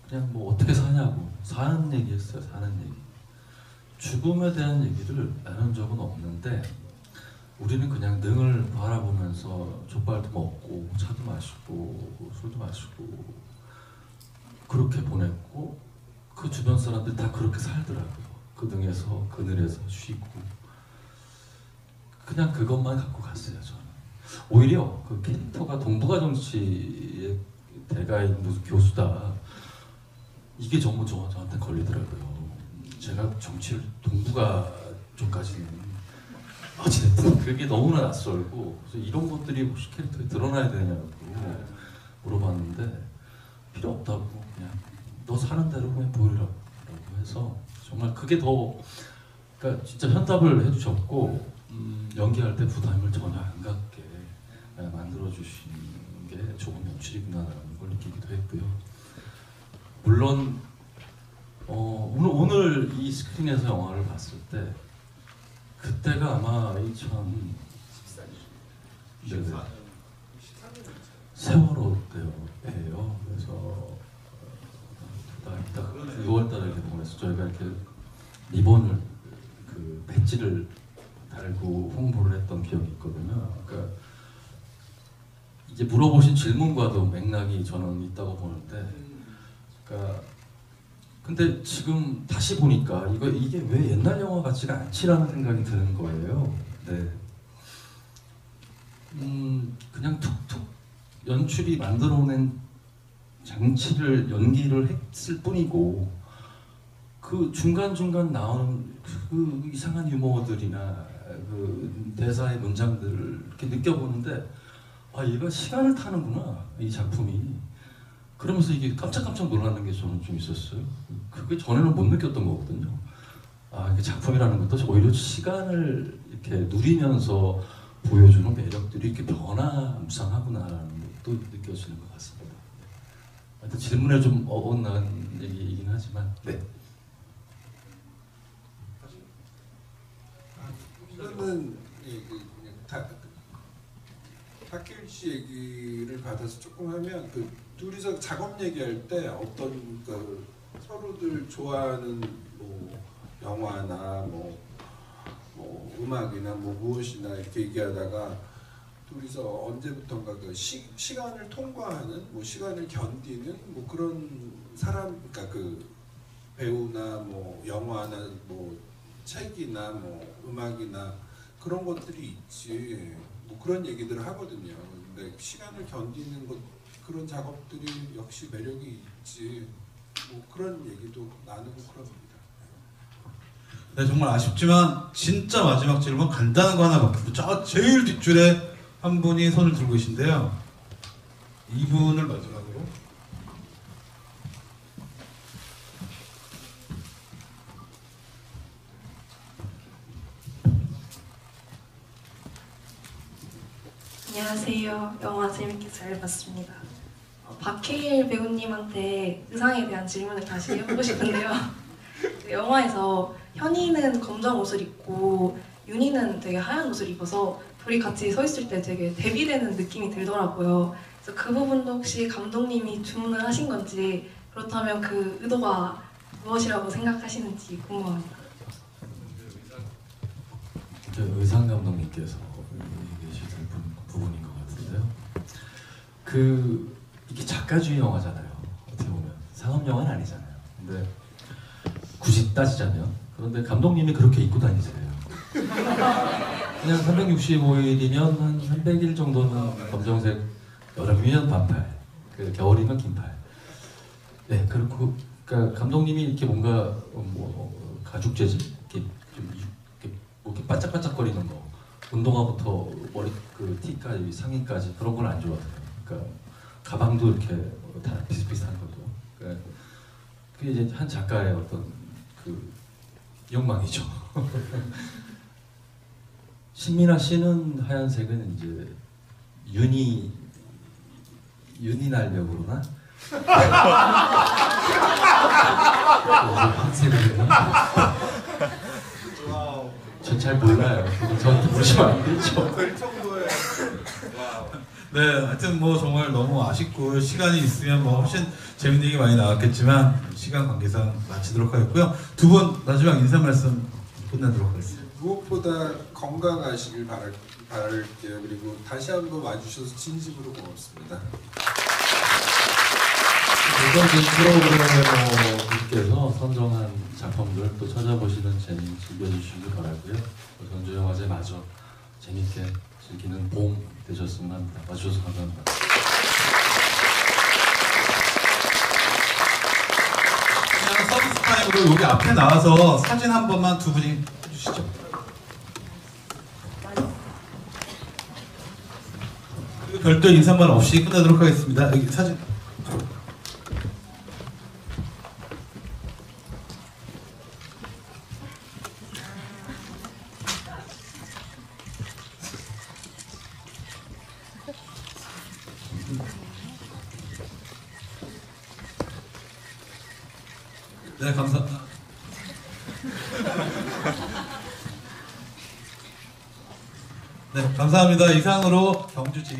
그냥 뭐 어떻게 사냐고 사는 얘기 했어요. 사는 얘기. 죽음에 대한 얘기를 나눈 적은 없는데 우리는 그냥 능을 바라보면서 족발도 먹고 차도 마시고 술도 마시고 그렇게 보냈고 그 주변 사람들이 다 그렇게 살더라고요. 그 능에서 그늘에서 쉬고 그냥 그것만 갖고 갔어요. 저는 오히려 그 캐릭터가 동북아 정치의 대가인 무슨 교수다 이게 정말 저한테 걸리더라고요. 제가 정치를 동북아 쪽까지는 어쨌든 그게 너무나 낯설고 그래서 이런 것들이 혹시 캐릭터에 드러나야 되냐고 물어봤는데 필요 없다고 그냥 너 사는 대로 그냥 보이라고 해서 정말 그게 더 그러니까 진짜 현답을 해주셨고 연기할 때 부담을 전혀 안 갖게 만들어주신 게 좋은 연출이구나라는 걸 느끼기도 했고요. 물론 오늘 이 스크린에서 영화를 봤을 때 그때가 아마 2014년 세월호 때예요. 그래서 딱 6월달에 개봉해서 저희가 이렇게 리본을 그 배지를 달고 홍보를 했던 기억이 있거든요. 그러니까 이제 물어보신 질문과도 맥락이 저는 있다고 보는데, 그러니까 근데 지금 다시 보니까 이게 왜 옛날 영화 같지가 않지라는 생각이 드는 거예요. 네. 그냥 툭툭 연출이 만들어낸 장치를 연기를 했을 뿐이고 그 중간중간 나오는 그 이상한 유머들이나 그 대사의 문장들을 이렇게 느껴보는데 얘가 시간을 타는구나 이 작품이. 그러면서 이게 깜짝깜짝 놀라는 게 저는 좀 있었어요. 그게 전에는 못 느꼈던 거거든요. 이게 작품이라는 것도 오히려 시간을 이렇게 누리면서 보여주는 매력들이 이렇게 변화무쌍하구나라는 것도 느껴지는 것 같습니다. 하여튼 질문에 좀 어긋난 얘기이긴 하지만 네. 이거는 박길 씨 얘기를 받아서 조금 하면 그 둘이서 작업 얘기할 때 어떤 그 서로들 좋아하는 뭐 영화나 뭐 음악이나 뭐 무엇이나 이렇게 얘기하다가 둘이서 언제부턴가 그 시간을 통과하는 뭐 시간을 견디는 뭐 그런 사람, 그러니까 그 배우나 뭐 영화나 뭐 책이나 뭐 음악이나 그런 것들이 있지. 뭐 그런 얘기들을 하거든요. 근데 시간을 견디는 것 그런 작업들이 역시 매력이 있지. 뭐 그런 얘기도 나누고 그럽니다. 네, 정말 아쉽지만 진짜 마지막 질문 간단한 거 하나 받고 저 제일 뒷줄에 한 분이 손을 들고 계신데요. 이분을 마지막으로. 안녕하세요. 영화 재밌게 잘 봤습니다. 박해일 배우님한테 의상에 대한 질문을 다시 해보고 싶은데요. 그 영화에서 현이는 검정 옷을 입고 윤희는 되게 하얀 옷을 입어서 둘이 같이 서 있을 때 되게 대비되는 느낌이 들더라고요. 그래서 그 부분도 혹시 감독님이 주문을 하신 건지, 그렇다면 그 의도가 무엇이라고 생각하시는지 궁금합니다. 의상 감독님께서 얘기하실 부분인 것 같은데요. 이게 작가주의 영화잖아요. 어떻게 보면 상업 영화는 아니잖아요. 근데 굳이 따지자면, 그런데 감독님이 그렇게 입고 다니세요. 그냥 365일이면 한 300일 정도는 검정색, 여름이면 반팔, 겨울이면 긴팔. 네, 그렇고, 그러니까 감독님이 이렇게 뭔가 가죽 재질, 이렇게 반짝반짝거리는 거, 운동화부터 머리 티까지 상의까지 그런 건 안 좋아해요. 그러니까 가방도 이렇게 다 비슷비슷한 거죠. 그러니까 그게 이제 한 작가의 어떤 욕망이죠. 신민아 씨는 하얀색은 이제 윤이 날려고 그러나? 잘 몰라요. 저한테 물으시면 안 되죠. 그 정도의 네, 하여튼 뭐 정말 너무 아쉽고 시간이 있으면 뭐 훨씬 재밌는 얘기 많이 나왔겠지만 시간 관계상 마치도록 하겠고요. 두 분 마지막 인사 말씀 끝내도록 하겠습니다. 무엇보다 건강하시길 바랄게요. 그리고 다시 한번 와주셔서 진심으로 고맙습니다. 이번 프로그래머님께서 선정한 작품들 또 찾아보시는 재미 즐겨주시길 바라고요. 전주영화제 마저 재밌게 즐기는 봄 되셨으면 합니다. 와주셔서 감사합니다. 그냥 서비스 타임으로 여기 앞에 나와서 사진 한 번만 두 분이 해주시죠. 그리고 별도 인사말 없이 끝내도록 하겠습니다. 여기 사진. 네, 감사합니다. 네, 감사합니다. 이상으로 경주 제